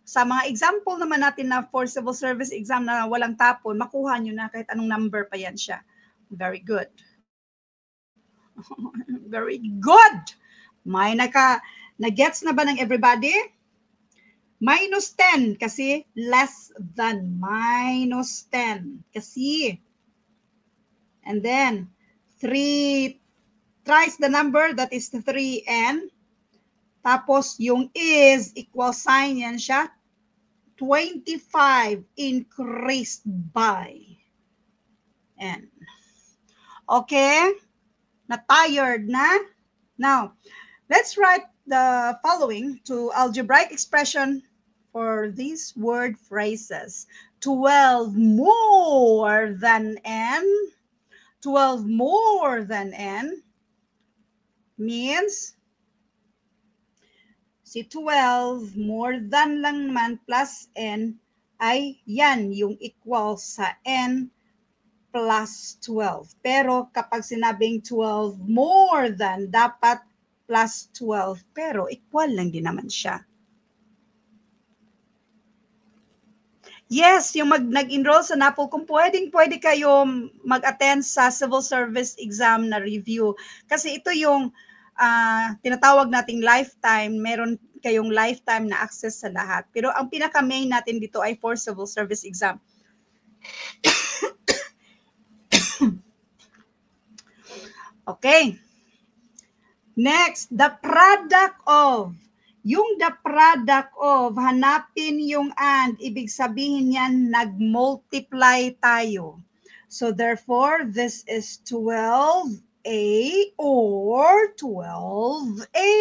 sa mga example naman natin na for civil service exam na walang tapon, makuha nyo na kahit anong number pa yan siya. Very good. Very good. May na-gets na ba ng everybody? Minus 10 kasi less than minus 10 kasi. And then 3 thrice the number, that is 3n. Tapos yung is equal sign yan siya. 25 increased by n. Okay? Na tired na? Now, let's write the following to algebraic expression for these word phrases. 12 more than n. 12 more than n means si 12 more than lang naman plus n ay yan yung equal sa n plus 12. Pero kapag sinabing 12 more than, dapat plus 12. Pero equal lang din naman siya. Yes, yung nag-enroll sa NAPOL, kung pwede kayo mag-attend sa civil service exam na review. Kasi ito yung tinatawag nating lifetime, meron kayong lifetime na access sa lahat. Pero ang pinaka-main natin dito ay for civil service exam. Okay. Next, the product of. Yung the product of, hanapin yung and, ibig sabihin yan, nag-multiply tayo. So therefore, this is 12A or 12A.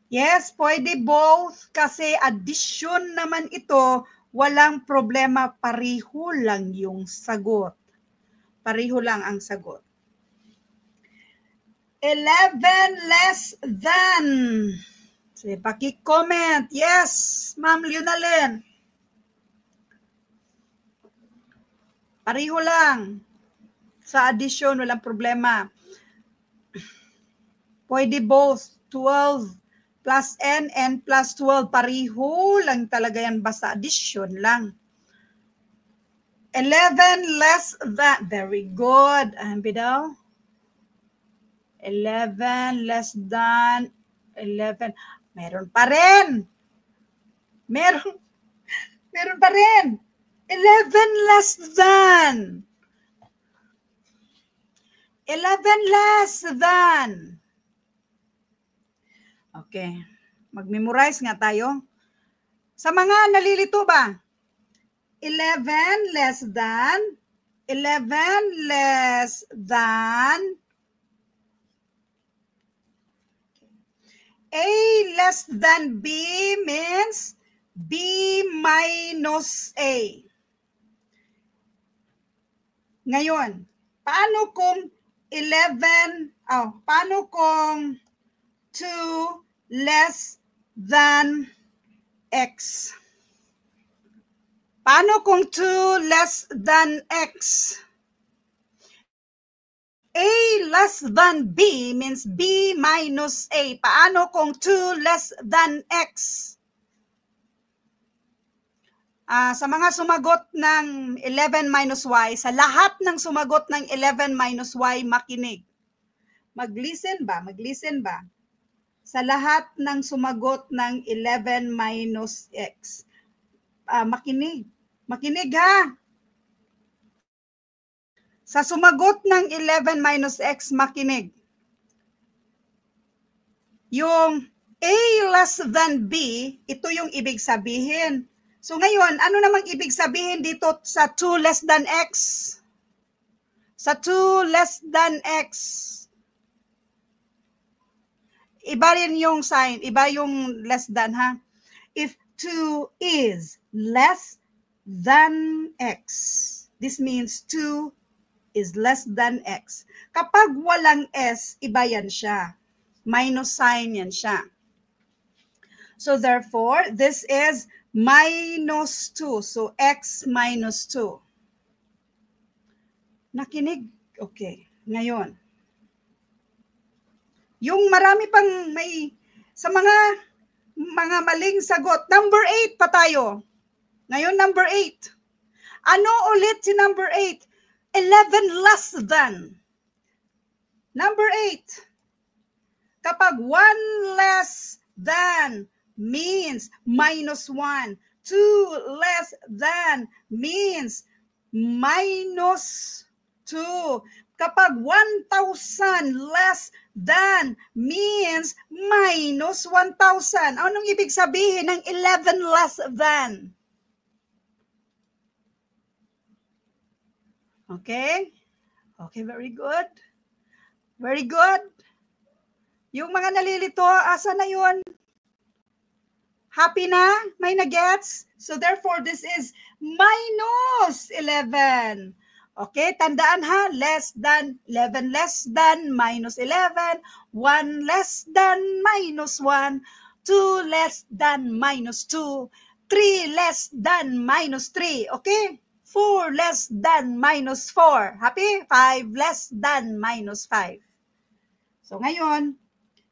Yes, pwede both kasi addition naman ito, walang problema, pariho lang yung sagot. Pariho lang ang sagot. 11 less than. Sige, paki-comment. Yes, Ma'am Leonalyn. Pariho lang. Sa addition, walang problema. Pwede both. 12 plus n plus 12. Pariho lang talaga yan. Basta addition lang. 11 less than. Very good. Ayan daw. 11 less than 11. Meron pa rin. Meron pa rin. 11 less than. 11 less than. Okay. Mag-memorize nga tayo. Sa mga nalilito ba? 11 less than. 11 less than. A less than B means B minus A. Ngayon, paano kung 2 less than X? Paano kung 2 less than X? A less than B means B minus A. Paano kung 2 less than X? Sa mga sumagot ng 11 minus Y, sa lahat ng sumagot ng 11 minus Y, makinig. Mag-listen ba? Sa lahat ng sumagot ng 11 minus X. Makinig. Makinig ha. Sa sumagot ng 11 minus X, makinig. Yung A less than B, ito yung ibig sabihin. So ngayon, ano namang ibig sabihin dito sa 2 less than X? Sa 2 less than X. Iba rin yung sign, iba yung less than ha. If 2 is less than X, this means 2 is less than X. Kapag walang S, iba yan siya. Minus sign yan siya. So therefore, this is minus 2. So X minus 2. Nakinig? Okay. Ngayon, yung marami pang may, sa mga maling sagot, number 8 pa tayo. Ngayon, number 8. Ano ulit si number 8? 11 less than. Number 8. Kapag 1 less than means minus 1. 2 less than means minus 2. Kapag 1,000 less than means minus 1,000. Anong ibig sabihin ng 11 less than? Okay? Okay, very good. Very good. Yung mga nalilito, asa na yun? Happy na? May na-gets? So therefore, this is minus 11. Okay, tandaan ha, less than, 11 less than, minus 11, 1 less than, minus 1, 2 less than, minus 2, 3 less than, minus 3, okay? 4 less than, minus 4, happy? 5 less than, minus 5. So ngayon,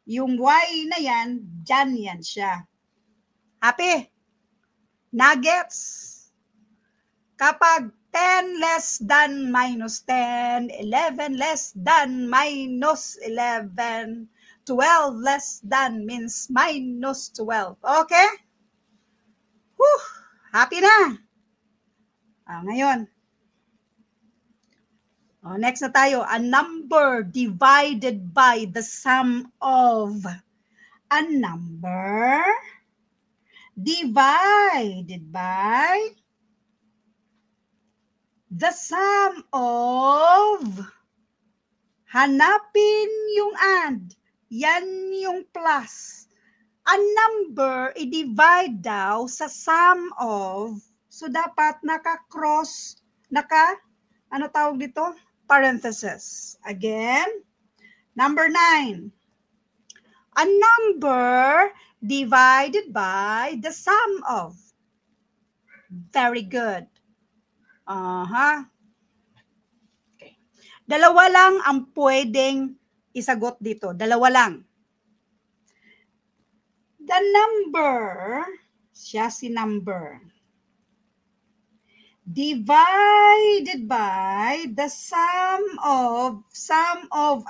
yung y na yan, dyan yan siya. Happy? Nuggets? Kapag 10 less than minus 10, 11 less than minus 11, 12 less than means minus 12. Okay? Whew! Happy na? Ngayon. Next na tayo. A number divided by the sum of a number divided by the sum of, hanapin yung and, yan yung plus. A number, i-divide daw sa sum of, so dapat naka-cross, ano tawag dito? Parenthesis. Again, number 9. A number divided by the sum of. Very good. Okay. Dalawa lang ang pwedeng isagot dito. Dalawa lang. The number, siya si number, divided by the sum of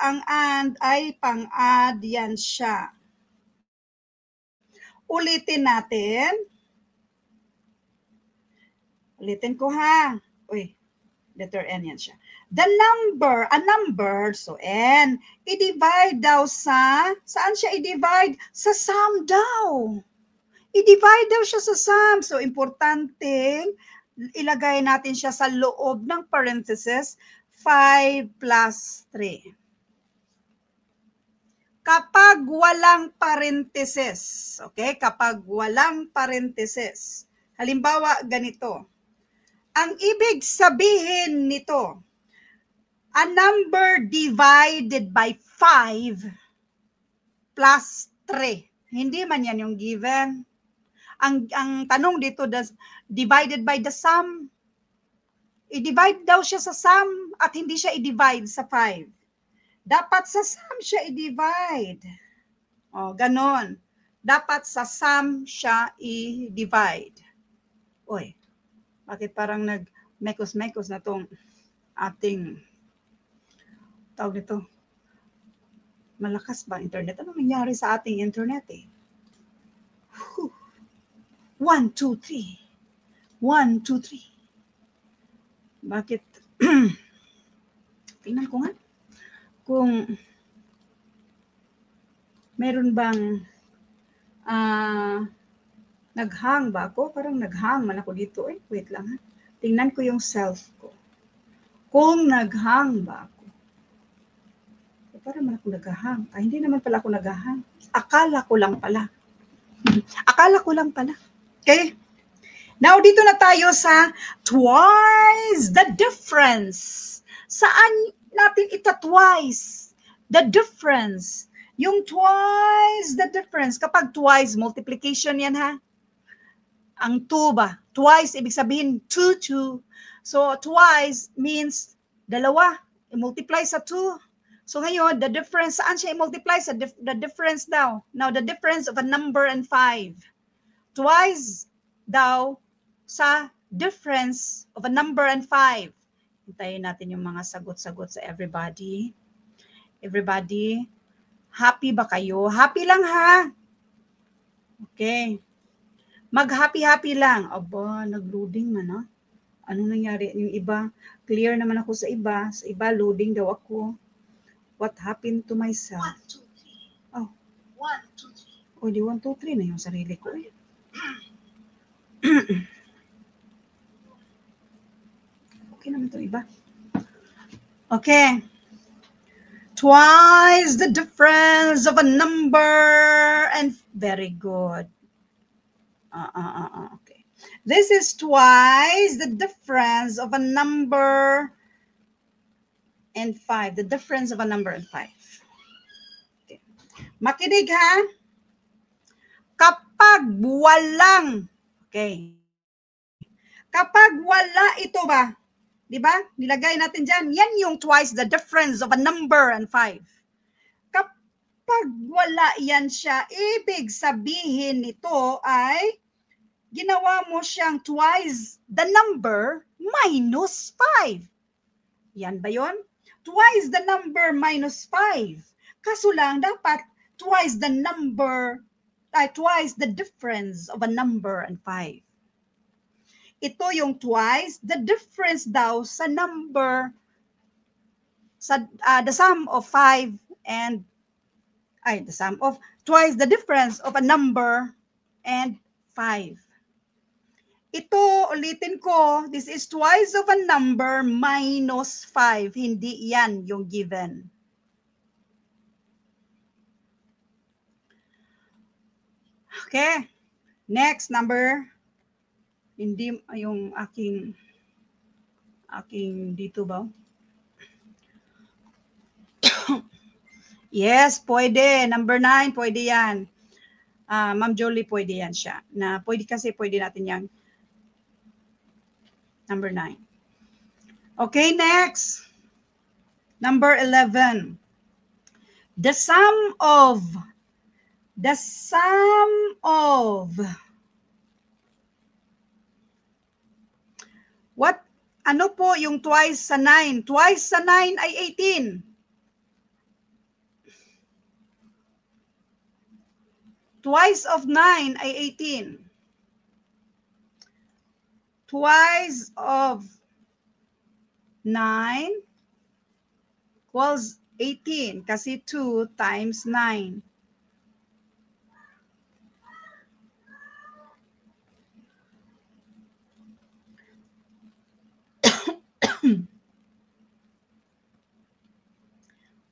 ang and ay pang-add yan siya. Ulitin natin. Ulitin ko ha. Uy, letter N yan siya. The number, a number, so N, i-divide daw saan siya i-divide? Sa sum daw. I-divide daw siya sa sum. So, importanteng ilagay natin siya sa loob ng parenthesis, 5 plus 3. Kapag walang parenthesis, okay? Kapag walang parenthesis, halimbawa ganito, ang ibig sabihin nito, a number divided by 5 plus 3. Hindi man yan yung given. Ang tanong dito, divided by the sum. I-divide daw siya sa sum at hindi siya i-divide sa 5. Dapat sa sum siya i-divide. Ganon. Dapat sa sum siya i-divide. Uy, bakit parang nag-mekos-mekos na tong ating tawag nito? Malakas ba internet? Ano nangyari sa ating internet eh? 1, 2, 3. 1, 2, 3. Bakit? Tingnan ko nga. Kung meron bang nag-hang ba ako? Parang nag-hang man ako dito. Wait lang ha. Tingnan ko yung self ko. Kung nag-hang ba ako? Parang man ako nag-hang. Hindi naman pala ako nag-hang. Akala ko lang pala. Akala ko lang pala. Okay? Now, dito na tayo sa twice the difference. Saan natin ito twice? The difference. Yung twice the difference. Kapag twice, multiplication yan ha. Ang 2 ba? Twice, ibig sabihin 2, 2. So, twice means dalawa. I-multiply sa 2. So, ngayon, the difference, saan siya i-multiply? Sa the difference daw. Now, the difference of a number and 5. Twice daw sa difference of a number and 5. Hintayin natin yung mga sagot-sagot sa everybody. Everybody, happy ba kayo? Happy lang ha? Okay. Mag-happy-happy lang. Aba, nag-loading man ha? Anong nangyari? Yung iba, clear naman ako sa iba. Sa iba, loading daw ako. What happened to myself? 1, 2, 3. Oh. 1, 2, 3. O, di 1, 2, 3 na yung sarili ko eh. Okay naman itong iba. Okay. Twice the difference of a number and very good. Okay. This is twice the difference of a number and 5. The difference of a number and 5. Okay. Makinig ha. Kapag walang, okay. Kapag wala ito ba? Di ba? Nilagay natin dyan. Yan yung twice the difference of a number and 5. Kapag wala yan siya, ibig sabihin nito ay ginawa mo siyang twice the number minus 5. Yan ba yun? Twice the number minus 5. Kaso lang, dapat twice the number, twice the difference of a number and 5. Ito yung twice the difference daw sa number, sa the sum of 5 and, the sum of, twice the difference of a number and 5. Ito, ulitin ko, this is twice of a number minus 5. Hindi yan yung given. Okay. Next, number. Hindi yung aking dito ba? Yes, pwede. Number 9, pwede yan. Ma'am Jolie, pwede yan siya. Na pwede kasi pwede natin yan. Number 9. Okay, next. Number 11. The sum of what? Ano po yung twice sa 9? Twice sa 9 ay 18. Twice of 9 ay 18. Twice of 9 equals 18 kasi 2 times 9.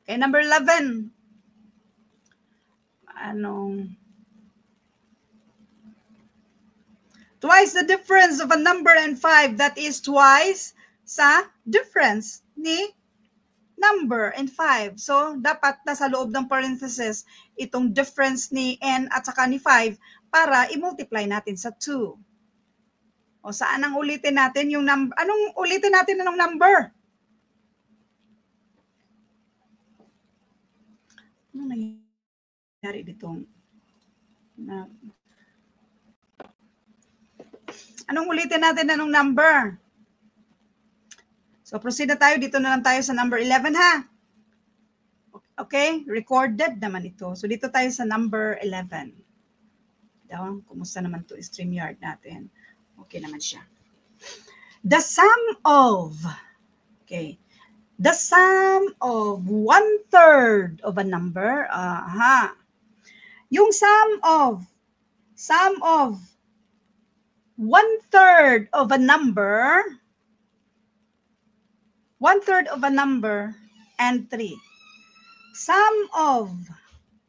Okay, number 11. Twice the difference of a number and 5, that is twice sa difference ni number and 5. So, dapat nasa loob ng parenthesis itong difference ni n at saka ni 5 para i-multiply natin sa 2. O saan ang ulitin natin yung number? Anong ulitin natin anong number? Ano nangyari dito? Anong ulitin natin anong number? So, proceed na tayo. Dito na lang tayo sa number 11, ha? Okay? Recorded naman ito. So, dito tayo sa number 11. Kumusta naman to StreamYard natin? Okay naman siya. The sum of, okay, the sum of 1/3 of a number, yung sum of 1/3 of a number, 1/3 of a number and 3. Sum of,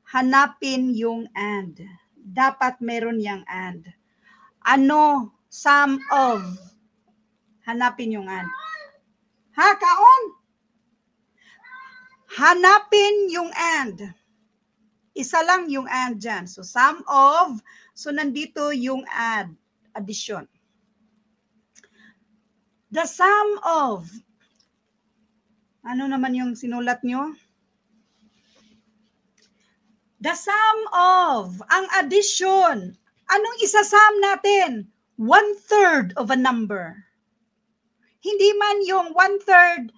hanapin yung and. Dapat meron yung and. Ano? Sum of. Hanapin yung and. Ha, kaon? Hanapin yung and. Isa lang yung and dyan. So, sum of. So, nandito yung add. Addition. The sum of. Ano naman yung sinulat nyo? The sum of. Ang addition. Anong isasum natin? 1/3 of a number. Hindi man yung 1/3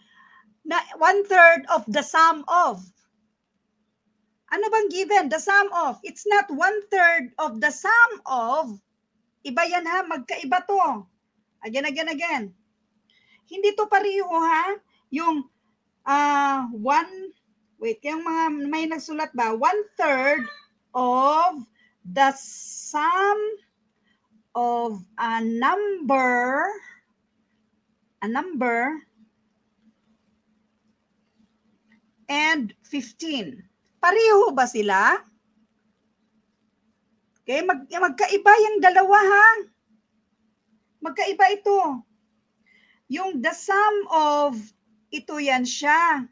of the sum of. Ano bang given? The sum of. It's not 1/3 of the sum of. Iba yan ha. Magkaiba to. Again. Hindi to pareho ha. Yung yung mga may nagsulat ba? 1/3 of the sum of a number and 15. Pareho ba sila? Okay, magkaiba yung dalawa ha. Magkaiba ito. Yung the sum of, ito yan siya,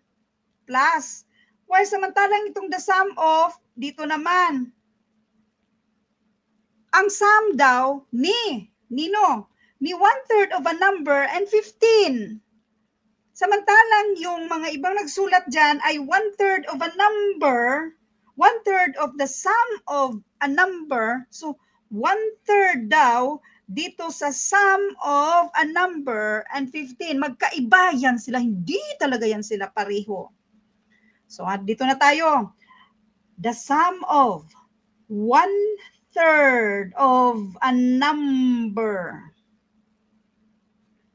plus. While samantalang itong the sum of, dito naman. Ang sum daw nino? Ni 1/3 of a number and 15. Samantalang yung mga ibang nagsulat dyan ay 1/3 of a number, 1/3 of the sum of a number. So, 1/3 daw dito sa sum of a number and 15. Magkaiba yan sila. Hindi talaga yan sila pareho. So, dito na tayo. The sum of 1/3 of a number.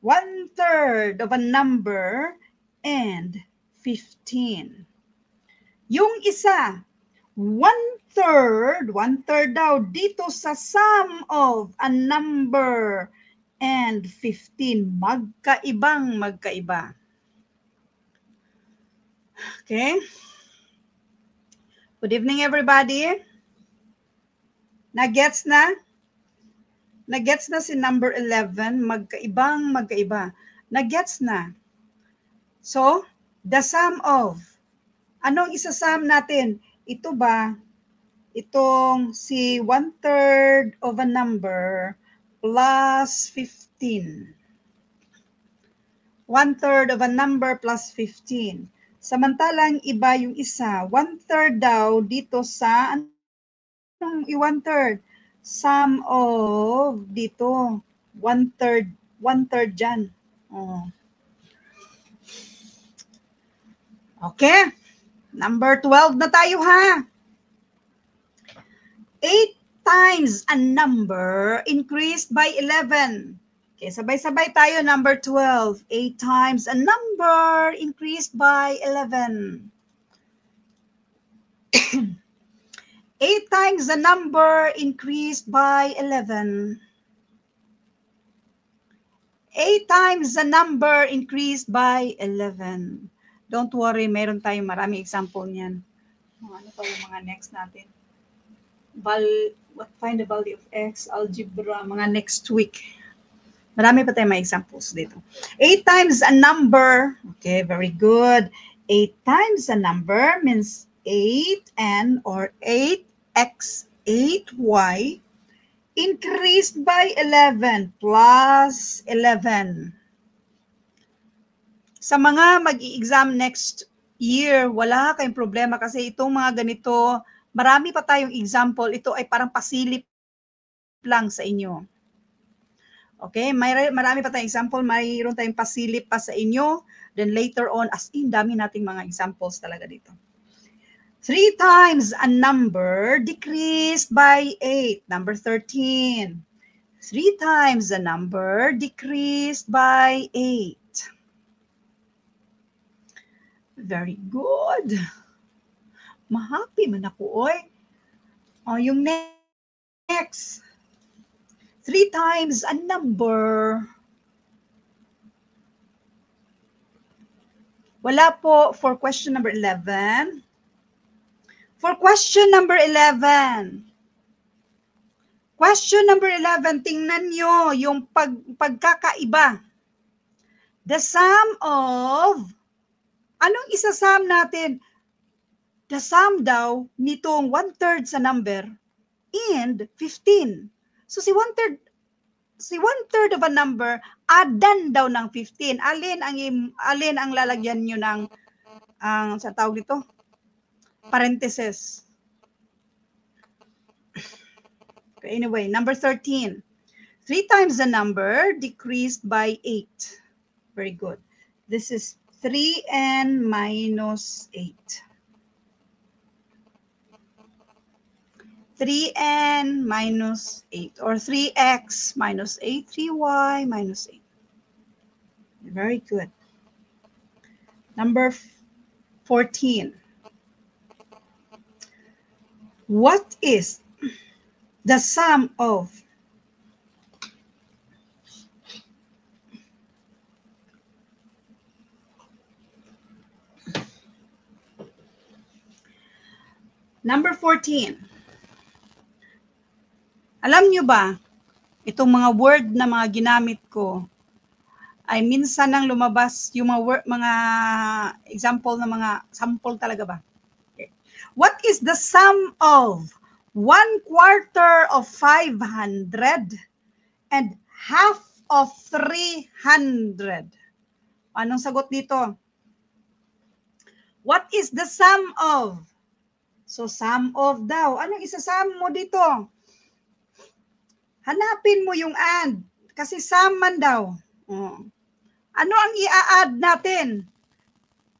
1/3 of a number and 15. Yung isa, 1/3 daw dito sa sum of a number and 15. Magkaiba. Okay? Good evening, everybody. Nagets na? Nagets na si number 11, magkaiba. Nagets na. So, the sum of, anong isasum natin? Ito ba? Itong si 1/3 of a number plus 15. 1/3 of a number plus 15. Samantalang iba yung isa, 1/3 daw dito sa, anong i-1/3? Sum of dito, 1/3 dyan. Oh. Okay, number 12 na tayo ha. 8 times a number increased by 11. Okay, sabay-sabay tayo, number 12. 8 times a number increased by 11. 8 times the number increased by 11. 8 times the number increased by 11. Don't worry, meron tayong maraming example niyan. Ano pa yung mga next natin? Find the value of x, algebra, mga next week. Marami pa tayong mga examples dito. 8 times a number. Okay, very good. 8 times a number means 8n or 8x, 8y increased by 11 plus 11. Sa mga mag-i-exam next year, wala kayong problema kasi itong mga ganito, marami pa tayong example. Ito ay parang pasilip lang sa inyo. Okay, marami pa tayong example, mayroon tayong pasilip pa sa inyo. Then later on, as in, dami nating mga examples talaga dito. 3 times a number decreased by 8, number 13. 3 times a number decreased by 8. Very good. Mahappy man ako, oy. Oh, yung next. 3 times a number. Wala po for question number 11. For question number 11. Question number 11, tingnan nyo yung pagkakaiba. The sum of, anong isasum natin? The sum daw nitong 1/3 sa number and 15. So si 1/3 of a number, adan daw ng 15. Alin ang lalagyan nyo ng, sa tawag dito? Parenthesis. Okay, anyway, number 13. 3 times the number decreased by 8. Very good. This is 3n minus 8. 3n minus 8 or 3x minus 8, 3y minus 8. Very good. Number 14. What is the sum of Number 14. Alam nyo ba, itong mga word na mga ginamit ko, ay minsan nang lumabas yung mga example na mga sample talaga ba? Okay. What is the sum of 1/4 of 500 and half of 300? Anong sagot dito? What is the sum of? So, sum of daw. Anong isasum mo dito? Hanapin mo yung and. Kasi sum man daw. Oh. Ano ang i-add natin?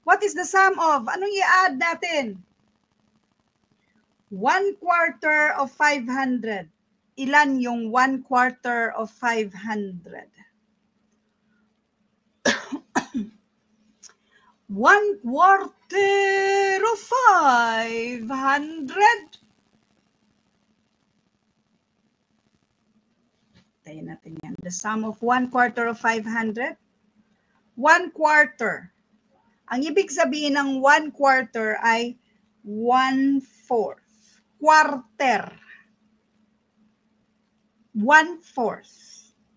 What is the sum of? Anong i-add natin? 1/4 of 500. Ilan yung 1/4 of 500? 1/4 of 500. Tayo natin yan. The sum of 1/4 of 500. 1/4. Ang ibig sabihin ng 1/4 ay 1/4. Quarter. 1/4.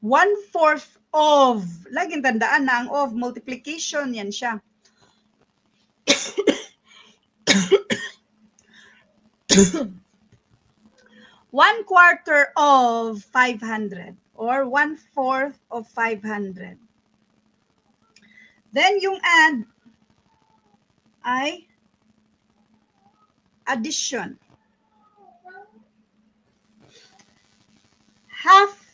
1/4 of. Laging tandaan na ang of multiplication. Yan siya. 1/4 of 500 or 1/4 of 500. Then yung add ay addition. Half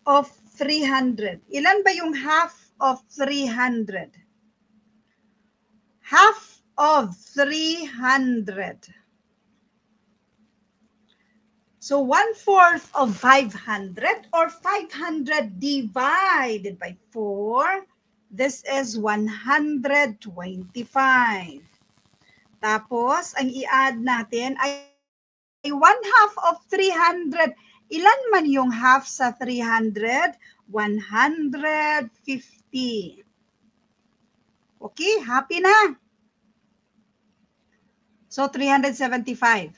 of 300. Ilan ba yung half of 300? Half of 300. So 1/4 of 500 or 500 divided by 4. This is 125. Tapos, ang i-add natin ay 1/2 of 300. Ilan man yung half sa 300? 150. Okay, happy na? So, 375.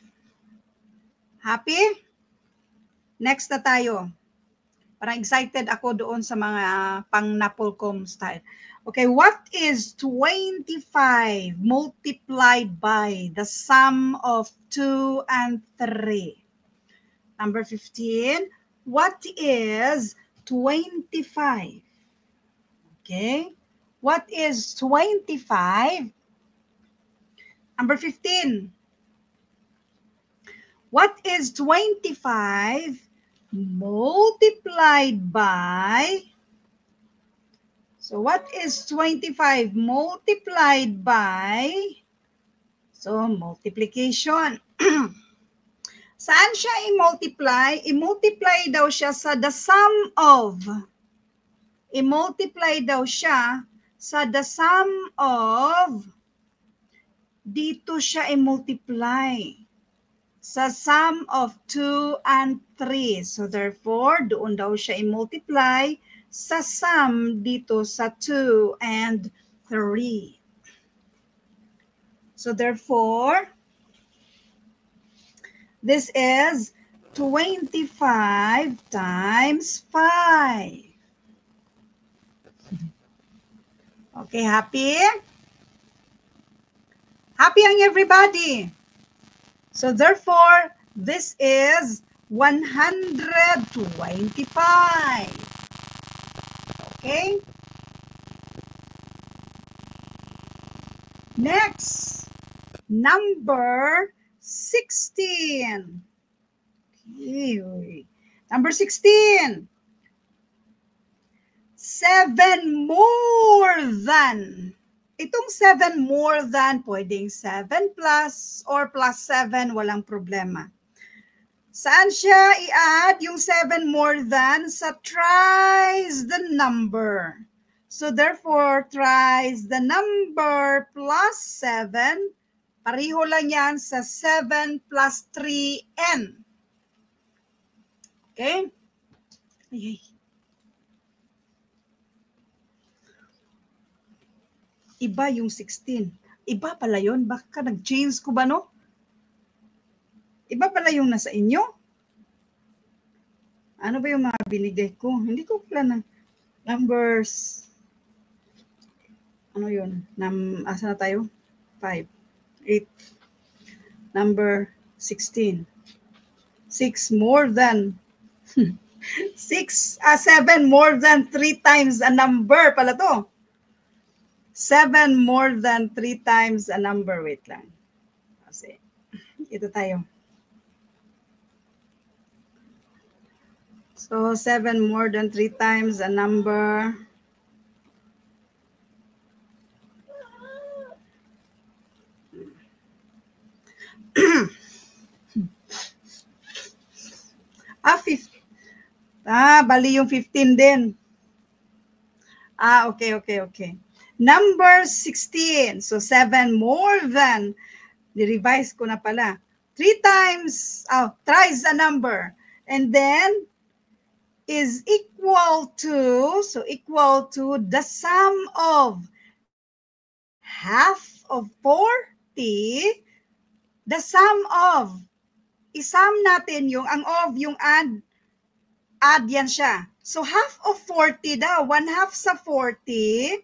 Happy? Next na tayo. Parang excited ako doon sa mga pang-Napolcom style. Okay, what is 25 multiplied by the sum of 2 and 3? Number 15, what is 25? Okay, what is 25? Number 15, what is 25 multiplied by? So what is 25 multiplied by? So multiplication. Saan siya i-multiply? I-multiply daw siya sa the sum of. I-multiply daw siya sa the sum of. Dito siya i-multiply sa sum of 2 and 3. So therefore, doon daw siya i-multiply sa sum dito sa 2 and 3. So therefore, this is 25 times 5. Okay, happy? Happy ang everybody. So therefore, this is 125. Okay? Next, number 16. Okay. Number 16. 7 more than. Itong 7 more than, pwedeng 7 plus or plus 7, walang problema. Saan siya i-add yung 7 more than? Sa tries the number. So therefore, tries the number plus 7, pareho lang yan sa 7 plus 3n. Okay? Ay. Iba yung 16. Iba pala yun. Baka nag-change ko ba, no? Iba pala yung nasa inyo. Ano ba yung mga binigay ko? Hindi ko pala ng numbers. Ano yun? Asa na tayo? 5, 8, number 16. 6 more than 7 more than 3 times a number pala to. 7 more than 3 times a number. Wait lang. Kasi, ito tayo. So, 7 more than 3 times a number. Bali yung 15 din. Okay. Number 16. So, 7 more than, ni-revise ko na pala. 3 times, thrice a number. And then, is equal to, so equal to the sum of half of 40, the sum of, isum natin yung, ang of, yung add yan siya. So half of 40 daw, 1/2 sa 40,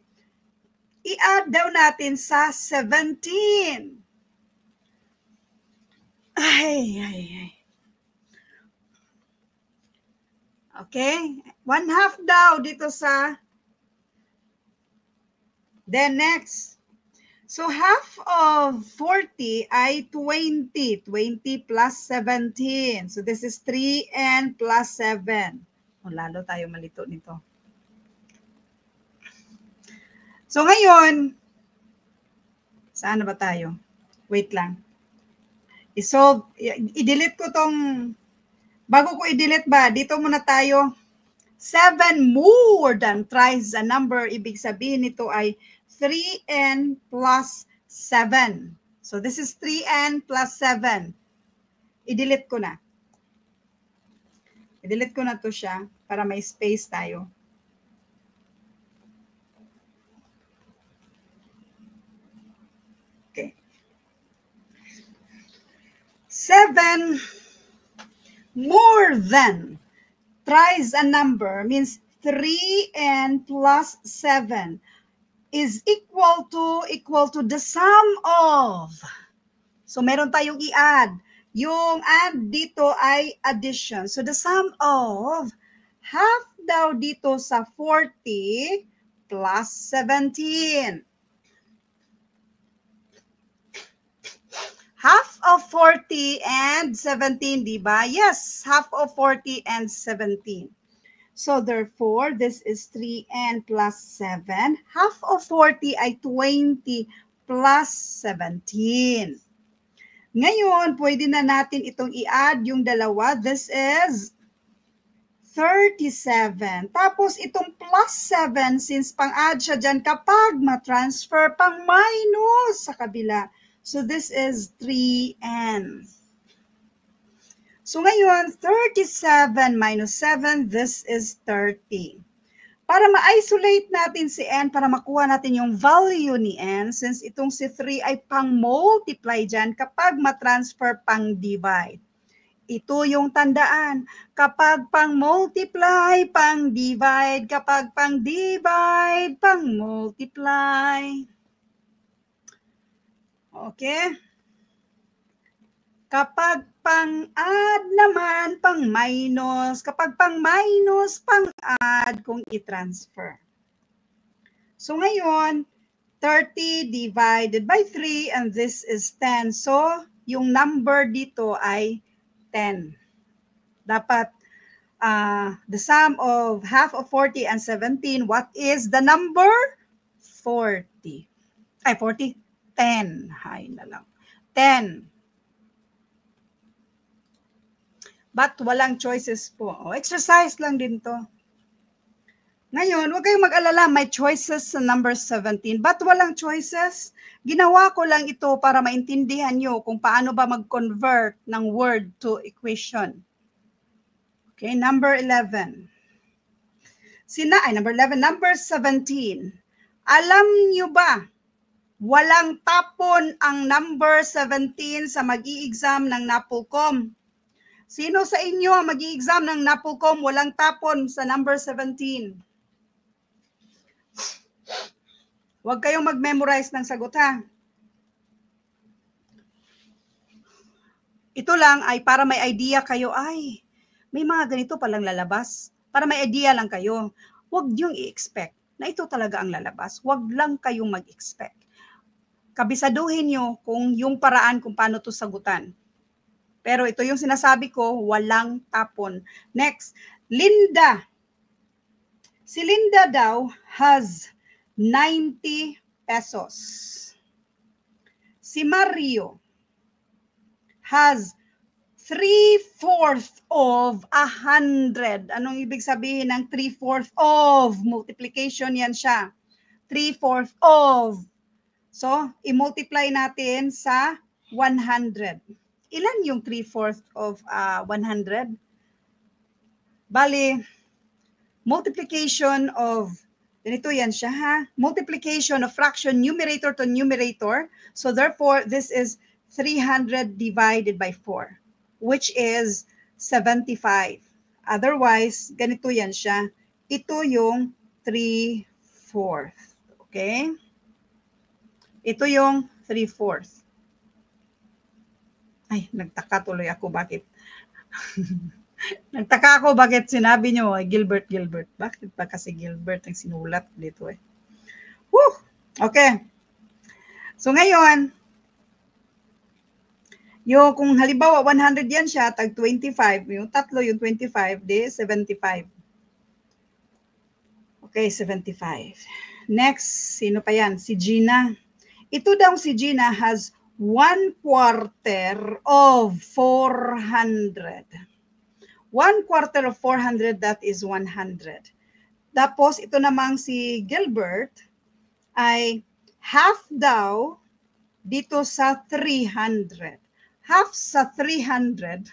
i-add daw natin sa 17. Ay. Okay? 1/2 daw dito sa, then next. So half of 40 ay 20. 20 plus 17. So this is 3n plus 7. Lalo tayo malito nito. So ngayon, saan na ba tayo? Wait lang. I-solve, i-delete ko tong, bago ko i-delete ba, dito muna tayo. 7 more than thrice a number, ibig sabihin nito ay 3n plus 7. So this is 3n plus 7. I-delete ko na. I-delete ko na to siya para may space tayo. Okay. 7 more than thrice a number means 3n plus 7 is equal to the sum of. So meron tayong i-add. Yung add dito ay addition. So the sum of half daw dito sa 40 plus 17. Half of 40 and 17, di ba? Yes, half of 40 and 17. So therefore, this is 3n plus 7. Half of 40 ay 20 plus 17. Ngayon, pwede na natin itong i-add yung dalawa. This is 37. Tapos itong plus 7, since pang-add siya dyan, kapag ma-transfer, pang-minus sa kabila. So this is 3n. So ngayon, 37 minus 7, this is 30. Para ma-isolate natin si n, para makuha natin yung value ni n, since itong si 3 ay pang-multiply dyan kapag ma-transfer pang-divide. Ito yung tandaan. Kapag pang-multiply, pang-divide. Kapag pang-divide, pang-multiply. Okay? Kapag pang-add naman, pang-minus. Kapag pang-minus, pang-add kung i-transfer. So ngayon, 30 divided by 3 and this is 10. So yung number dito ay 10. Dapat the sum of half of 40 and 17, what is the number? 40. Ay, 40. 10. Hay na lang. 10. But walang choices po. Exercise lang din to. Ngayon, huwag kayong mag-alala, may choices sa number 17. But walang choices. Ginawa ko lang ito para maintindihan nyo kung paano ba mag-convert ng word to equation. Okay, number 11. Number 11. Number 17. Alam nyo ba Walang tapon ang number 17 sa mag-i-exam ng NAPOLCOM. Sino sa inyo ang mag-i-exam ng NAPOLCOM walang tapon sa number 17? Huwag kayong mag-memorize ng sagot ha. Ito lang ay para may idea kayo, ay, may mga ganito palang lalabas. Para may idea lang kayo. Huwag niyong i-expect na ito talaga ang lalabas. Huwag lang kayong mag-expect. Kabisaduhin nyo kung yung paraan kung paano to sagutan. Pero ito yung sinasabi ko, walang tapon. Next, Linda. Si Linda daw has 90 pesos. Si Mario has 3/4 of 100. Anong ibig sabihin ng 3/4 of? Multiplication yan siya. 3/4 of. So, i-multiply natin sa 100. Ilan yung 3/4 of 100? Bali, multiplication of, ganito yan siya ha, multiplication of fraction numerator to numerator. So, therefore, this is 300 divided by 4, which is 75. Otherwise, ganito yan siya. Ito yung 3/4. Okay? Ito yung 3/4. Ay, nagtaka tuloy ako. Bakit? Nagtaka ako bakit sinabi nyo, Gilbert. Bakit pa kasi Gilbert ang sinulat dito eh? Woo! Okay. So ngayon, yung kung halimbawa 100 yan siya, tag 25, yung tatlo yung 25, di 75. Okay, 75. Next, sino pa yan? Si Gina. Ito daw si Gina has 1/4 of 400. 1/4 of 400, that is 100. Tapos, ito namang si Gilbert ay half daw dito sa 300. Half sa 300.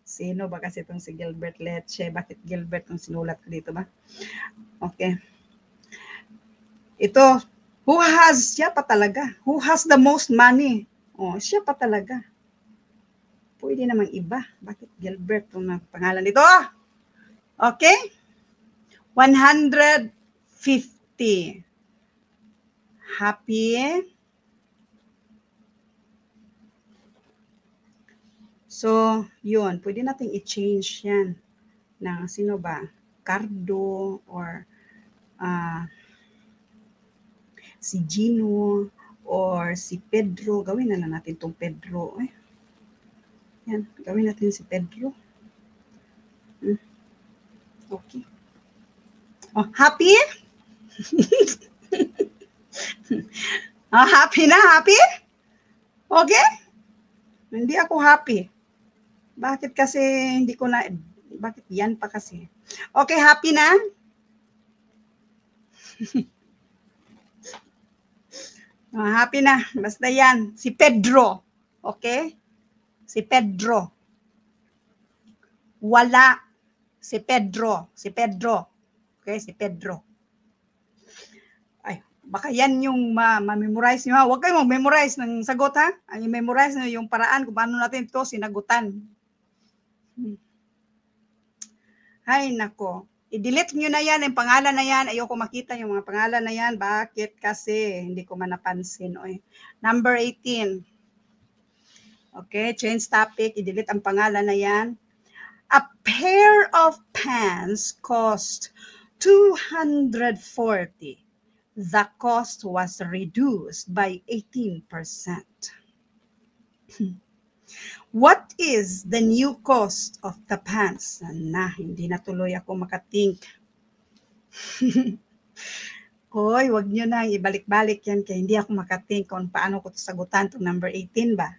Sino ba kasi itong si Gilbert Leche? Bakit Gilbert ang sinulat ko dito ba? Okay. Ito, who has, siya pa talaga. Who has the most money? Oh, siya pa talaga. Pwede namang iba. Bakit Gilbert ang pangalan nito? Okay? 150. Happy? So, yun. Pwede natin i-change yan. Na sino ba? Cardo or si Gino or si Pedro. Gawin na lang natin itong Pedro. Yan. Gawin natin si Pedro. Okay. Oh, happy? Happy na? Happy? Okay? Hindi ako happy. Bakit kasi hindi ko na, bakit yan pa kasi? Okay, happy na? Happy na. Basta yan. Si Pedro. Okay? Si Pedro. Wala. Si Pedro. Si Pedro. Okay? Si Pedro. Ay, baka yan yung ma-memorize nyo. Huwag kayo mag-memorize ng sagot ha. Ang i-memorize nyo yung paraan kung paano natin ito sinagutan. Ay, nako. I-delete nyo na yan, yung pangalan na yan. Ayoko makita yung mga pangalan na yan. Bakit? Kasi hindi ko man napansin. Number 18. Okay, change topic. I-delete ang pangalan na yan. A pair of pants cost 240. The cost was reduced by 18%. What is the new cost of the pants? Hindi na tuloy ako makatink. Hoy, wag nyo na ibalik-balik yan kaya hindi ako makatink kung paano ko sagutan itong number 18 ba.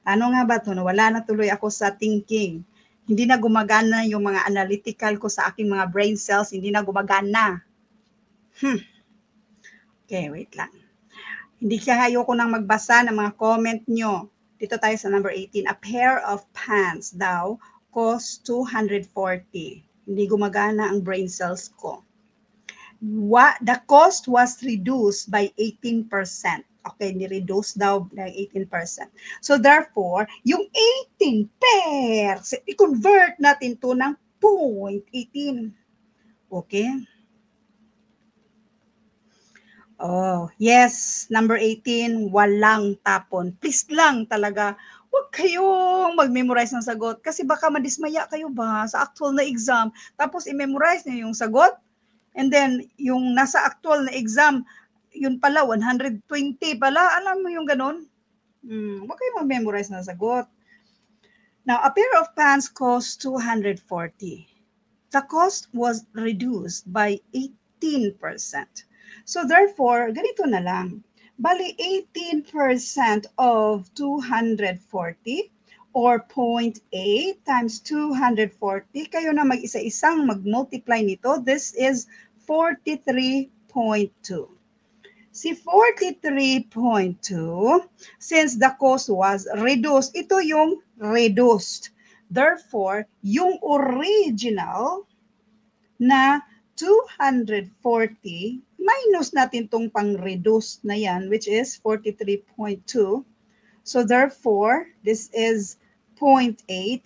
Ano nga ba ito? Wala na tuloy ako sa thinking. Hindi na gumagana yung mga analytical ko sa aking mga brain cells. Hindi na gumagana. Okay, wait lang. Hindi kaya ayoko nang magbasa ng mga comment nyo. Dito tayo sa number 18. A pair of pants daw cost 240. Hindi gumagana ang brain cells ko. the cost was reduced by 18%. Okay, ni-reduce daw by 18%. So therefore, yung 18%, i-convert natin to ng 0.18. Okay? Oh, yes, number 18, walang tapon. Please lang talaga, huwag kayong mag-memorize ng sagot kasi baka madismaya kayo ba sa actual na exam. Tapos i-memorize niyo yung sagot and then yung nasa actual na exam, yun pala 120 pala. Alam mo yung ganun? Huwag kayong mag-memorize ng sagot. Now, a pair of pants cost 240. The cost was reduced by 18%. So therefore, ganito na lang. Bali, 18% of 240 or 0.8 times 240. Kayo na mag-isa-isang mag-multiply nito. This is 43.2. Si 43.2, since the cost was reduced, ito yung reduced. Therefore, yung original na 240, minus natin tong pang-reduce na yan, which is 43.2. So therefore, this is 0.8.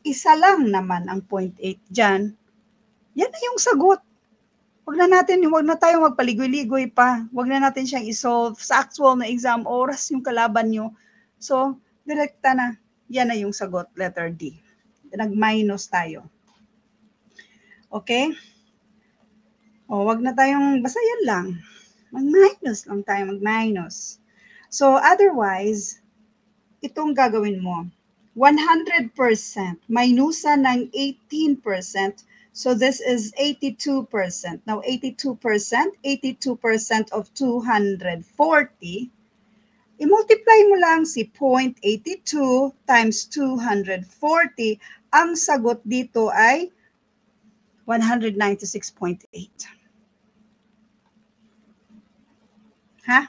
Isa lang naman ang 0.8 dyan. Yan na yung sagot. Wag na tayong magpaligoy-ligoy pa. Wag na natin siyang isolve sa actual na exam. Oras yung kalaban nyo. So, direkta na. Yan na yung sagot, letter D. Nag-minus tayo. Okay? O, wag na tayong, basta yan lang. Mag-minus lang tayo, mag-minus. So, otherwise, itong gagawin mo. 100%, minusan ng 18%. So, this is 82%. Now, 82% of 240, i-multiply mo lang si 0.82 times 240. Ang sagot dito ay 196.8. Ha?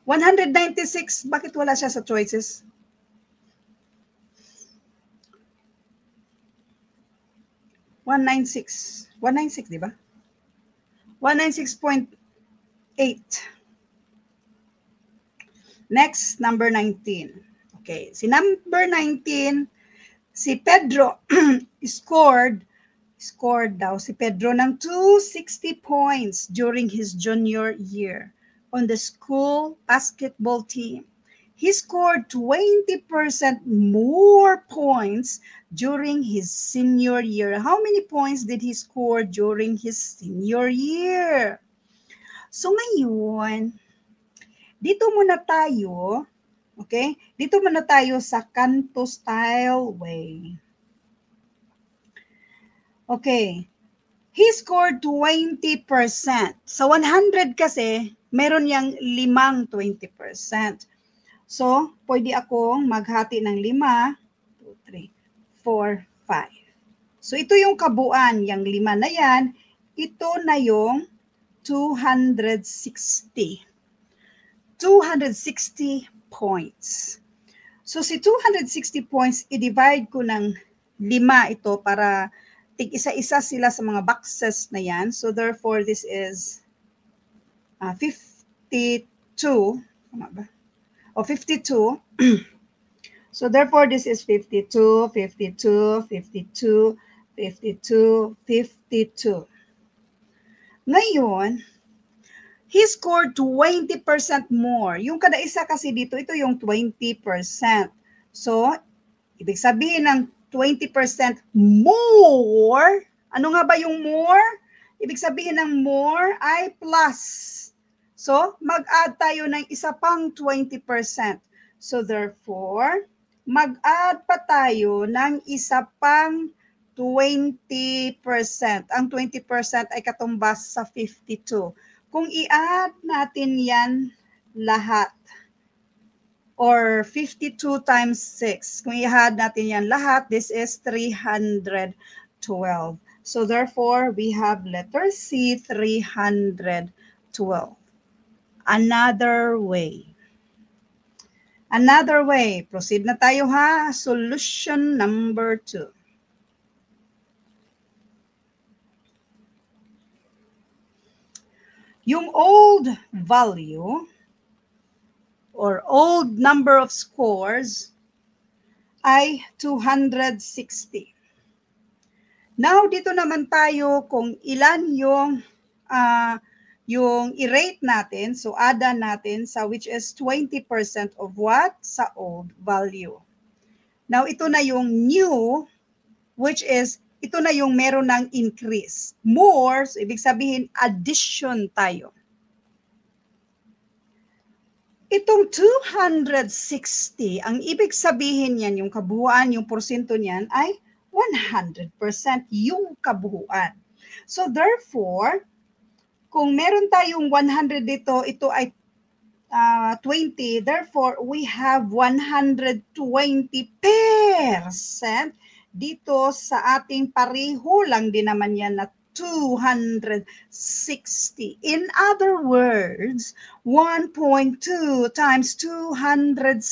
196, bakit wala siya sa choices? 196. 196, di ba? 196.8. Next, number 19. Okay, si number 19, si Pedro scored daw si Pedro ng 260 points during his junior year on the school basketball team. He scored 20% more points during his senior year. How many points did he score during his senior year? So ngayon, dito muna tayo, okay? Dito muna tayo sa Canto style way. Okay. He scored 20%. Sa 100 kasi, meron yang 5 20%. So, pwede akong maghati ng 5, 2, 3, 4, 5. So, ito yung kabuuan. Yung 5 na yan, ito na yung 260. 260 points. So, si 260 points, i-divide ko ng 5 ito para tig-isa-isa sila sa mga boxes na yan. So, therefore, this is 52. Tama ba? O 52. So therefore this is 52, 52, 52, 52, 52. Ngayon, he scored 20% more. Yung kada isa kasi dito, ito yung 20%. So, ibig sabihin ng 20% more, ano nga ba yung more? Ibig sabihin ng more ay plus. So, mag-add tayo ng isa pang 20%. So, therefore, mag-add pa tayo ng isa pang 20%. Ang 20% ay katumbas sa 52. Kung i-add natin yan lahat, or 52 times 6, kung i-add natin yan lahat, this is 312. So, therefore, we have letter C, 312. Another way. Another way. Proceed na tayo ha. Solution number 2. Yung old value or old number of scores ay 260. Now, dito naman tayo kung ilan yung i-rate natin. So, add natin sa which is 20% of what? Sa old value. Now, ito na yung new, which is, ito na yung meron ng increase. More, so ibig sabihin, addition tayo. Itong 260, ang ibig sabihin yan, yung kabuuan, yung porsyento niyan ay 100% yung kabuuan. So therefore, kung meron tayong 100 dito, ito ay 20. Therefore, we have 120% dito sa ating pareho lang din naman yan na 260. In other words, 1.2 times 260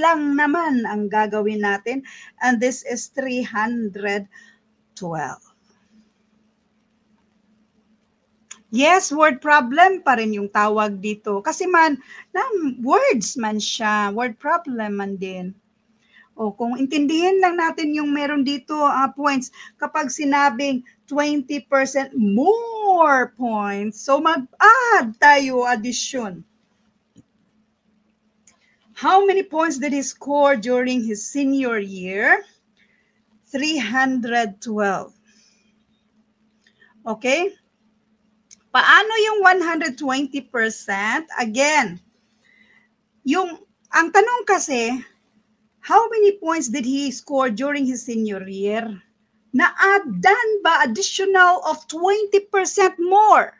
lang naman ang gagawin natin. And this is 312. Yes, word problem pa rin yung tawag dito. Kasi words man siya. Word problem man din. O kung intindihin lang natin yung meron dito points, kapag sinabing 20% more points, so mag-add tayo addition. How many points did he score during his senior year? 312. Okay? Paano yung 120%? Again, ang tanong kasi, how many points did he score during his senior year? Na-addan ba additional of 20% more?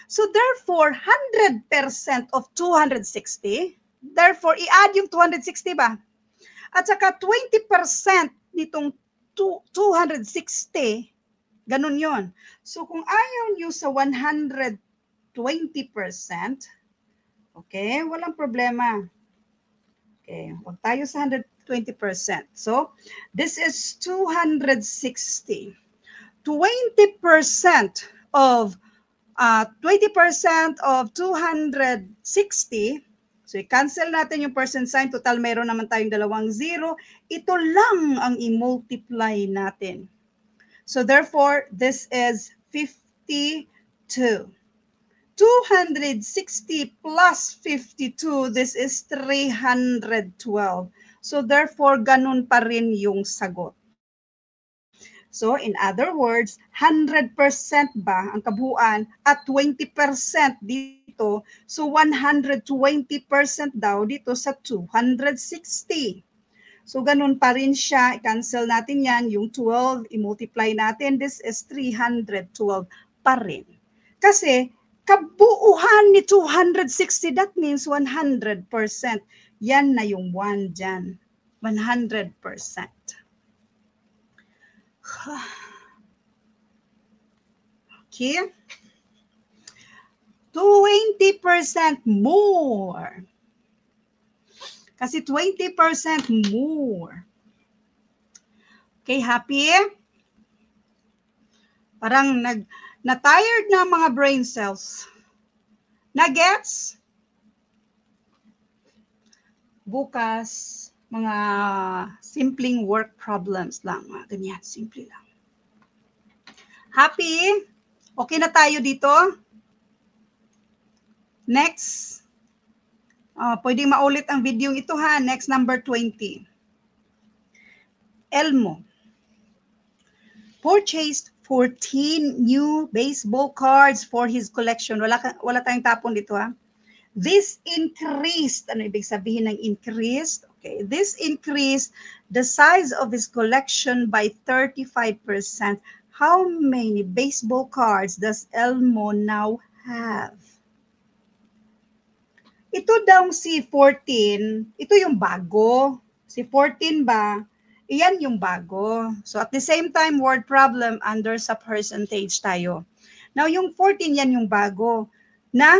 So therefore, 100% of 260. Therefore, i-add yung 260 ba? At saka 20% nitong 260, ganun yon. So kung ayaw nyo sa 120%, okay, walang problema. Okay, wag tayo sa 120%. So this is 260. 20% of 20% of 260. So i-cancel natin yung percent sign. Total meron naman tayong dalawang zero. Ito lang ang i-multiply natin. So therefore, this is 52. 260 plus 52, this is 312. So therefore, ganun pa rin yung sagot. So in other words, 100% ba ang kabuuan at 20% dito. So 120% daw dito sa 260. So, ganun pa rin siya. I-cancel natin yan. Yung 12, i-multiply natin. This is 312 pa rin. Kasi, kabuuhan ni 260, that means 100%. Yan na yung 1 dyan. 100%. Okay? 20% more. Kasi 20% more. Okay, happy? Parang na-tired na mga brain cells. Na-gets? Bukas, mga simpleng work problems lang. Ganyan, simple lang. Happy? Okay na tayo dito? Next. Pwedeng maulit ang video ito ha. Next, number 20. Elmo purchased 14 new baseball cards for his collection. Wala tayong tapon dito ha. This increased, ano ibig sabihin ng increased? Okay, this increased the size of his collection by 35%. How many baseball cards does Elmo now have? Ito daw si 14, ito yung bago. Si 14 ba? Iyan yung bago. So at the same time, word problem under sa percentage tayo. Now yung 14, yan yung bago. Na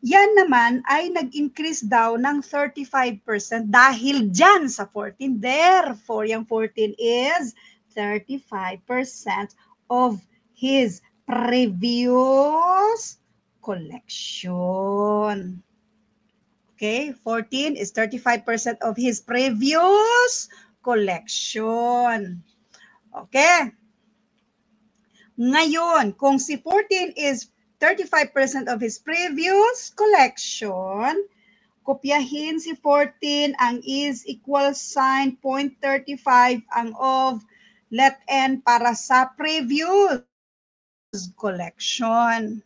yan naman ay nag-increase daw ng 35% dahil dyan sa 14. Therefore, yung 14 is 35% of his previous collection. Okay, 14 is 35% of his previous collection. Okay. Ngayon, kung si 14 is 35% of his previous collection, kopyahin si 14 ang is equal sign 0.35 ang of let n para sa previous collection.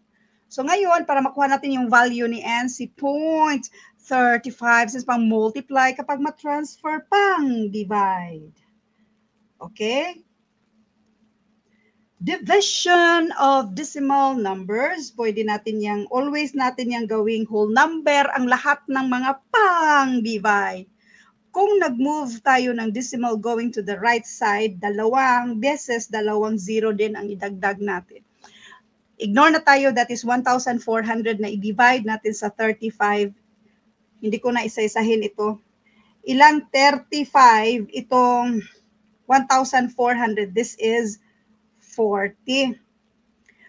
So ngayon, para makuha natin yung value ni n, si 0.35, since pang multiply kapag ma-transfer pang divide. Okay? Division of decimal numbers, pwede natin yang, always natin yang gawing whole number ang lahat ng mga pang-divide. Kung nag-move tayo ng decimal going to the right side, dalawang beses, dalawang zero din ang idagdag natin. Ignore na tayo, that is 1,400 na i-divide natin sa 35. Hindi ko na isa-isahin ito. Ilang 35 itong 1,400? This is 40.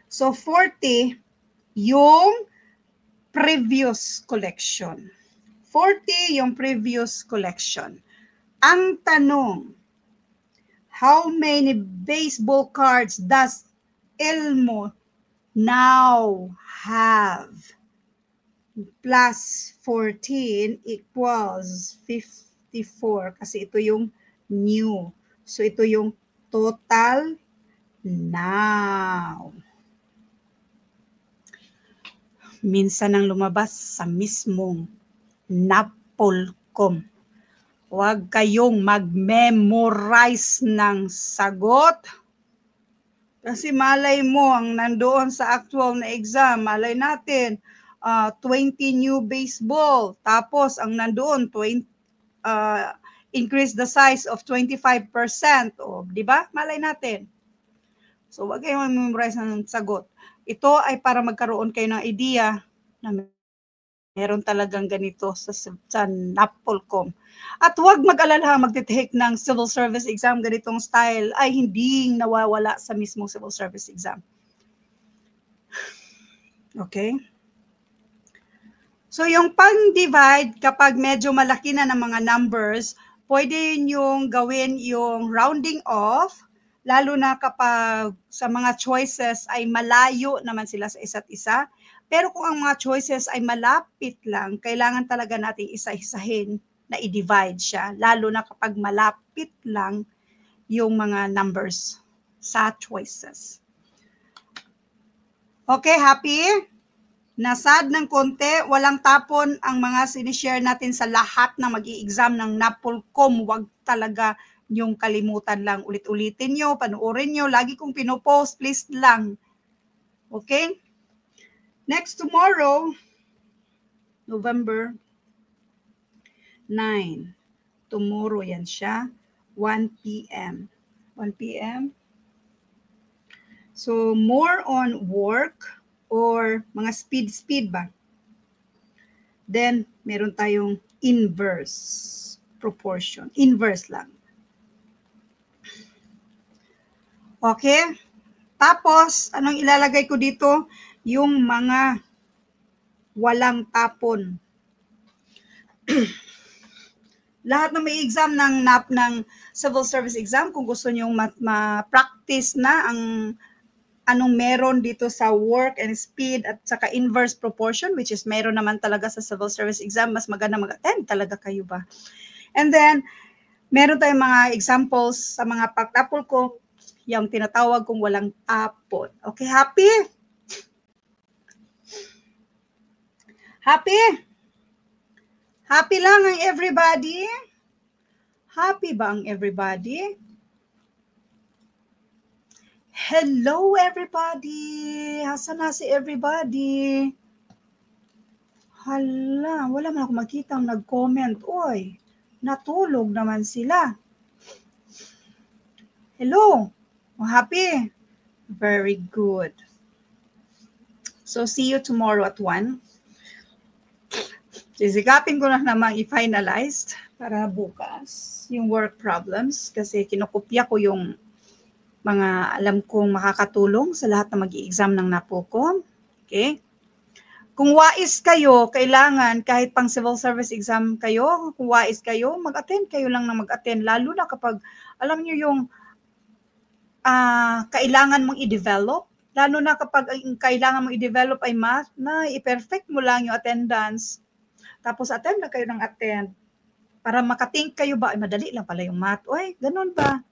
So 40 yung previous collection. 40 yung previous collection. Ang tanong, how many baseball cards does Elmo now have? Plus 14 equals 54 kasi ito yung new. So ito yung total now. Minsan ang lumabas sa mismong NAPOLCOM. Huwag kayong mag-memorize ng sagot. Kasi malay mo, ang nandoon sa actual na exam, malay natin, 20 new baseball. Tapos, ang nandoon, increase the size of 25%. O, di ba? Malay natin. So, huwag kayong mag-memorize ng sagot. Ito ay para magkaroon kayo ng idea na meron talagang ganito sa NAPOLCOM. At huwag mag-alala, magte-take ng civil service exam, ganitong style ay hindi nawawala sa mismong civil service exam. Okay? So yung pang-divide, kapag medyo malaki na ng mga numbers, pwede yung gawin yung rounding off, lalo na kapag sa mga choices ay malayo naman sila sa isa't isa. Pero kung ang mga choices ay malapit lang, kailangan talaga nating isa-isahin na i-divide siya, lalo na kapag malapit lang yung mga numbers sa choices. Okay, happy? Nasad ng konti, walang tapon ang mga sinishare natin sa lahat na mag-i-exam ng NAPOLCOM. Huwag talaga yung kalimutan lang. Ulit-ulitin nyo, panuorin nyo. Lagi kong pinopost, please lang. Okay? Next tomorrow, November 9. Tomorrow yan siya. 1 p.m. 1 p.m. So, more on work or mga speed ba? Then, meron tayong inverse proportion. Inverse lang. Okay? Tapos, anong ilalagay ko dito? Yung mga walang tapon. Lahat na may exam ng NAP ng civil service exam, kung gusto nyo ma-practice na ang anong meron dito sa work and speed at saka inverse proportion, which is meron naman talaga sa civil service exam, mas maganda mag-attend talaga kayo ba. And then, meron tayong mga examples sa mga pagtapol ko, yung tinatawag kong walang tapon. Okay, happy? Happy? Happy lang ang everybody? Happy ba ang everybody? Hello everybody! Hasa na si everybody? Hala, wala man ako makita ang nag-comment. Oy, natulog naman sila. Hello? Happy? Very good. So, see you tomorrow at 1. Sisikapin ko na namang i-finalize para bukas yung work problems kasi kinokopya ko yung mga alam kong makakatulong sa lahat na mag-i-exam ng NAPOLCOM. Okay? Kung wais kayo, kailangan kahit pang civil service exam kayo, kung wais kayo, mag-attend kayo lang na mag-attend. Lalo na kapag, alam nyo yung kailangan mong i-develop, lalo na kapag ang kailangan mong i-develop ay math, na i-perfect mo lang yung attendance. Tapos attend na kayo ng attend. Para makatink kayo ba, ay madali lang pala yung math. Uy, ganun ba?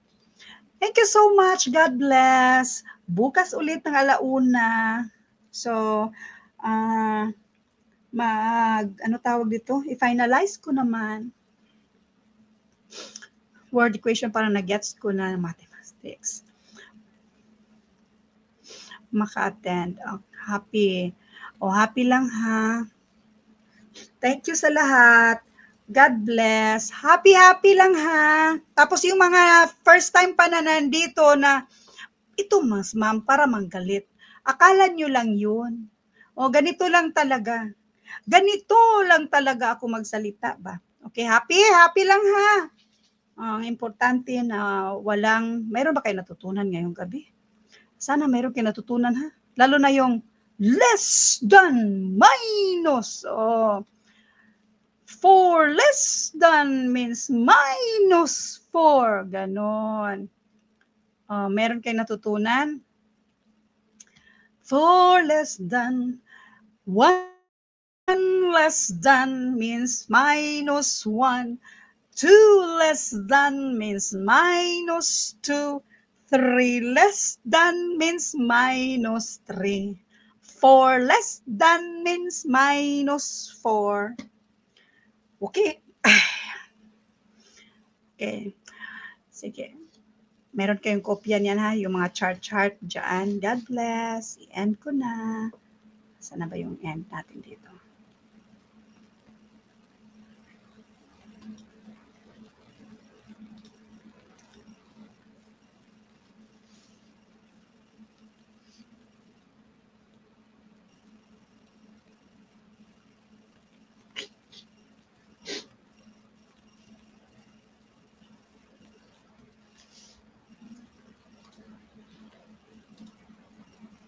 Thank you so much. God bless. Bukas ulit ng 1:00. So, ano tawag dito? I-finalize ko naman. Word equation para na-gets ko na mathematics. Maka-attend. Oh, happy. Happy lang ha. Thank you sa lahat. God bless. Happy lang ha. Tapos yung mga first time pa na nandito na, ito mas ma'am, para manggalit. Akala nyo lang yun. Ganito lang talaga. Ganito lang talaga ako magsalita ba? Okay, happy lang ha. Ang importante na mayroon ba kayo natutunan ngayong gabi? Sana mayroon kayo natutunan ha. Lalo na yung less than, minus. 4 less than means minus 4. Ganon. Meron kayo natutunan? 4 less than, 1 less than means minus 1. 2 less than means minus 2. 3 less than means minus 3. 4 less than means minus 4. Okay. Okay. Sige. Meron kayong kopya niyan ha, yung mga chart dyan. God bless. I-end ko na. Saan na ba yung end natin dito?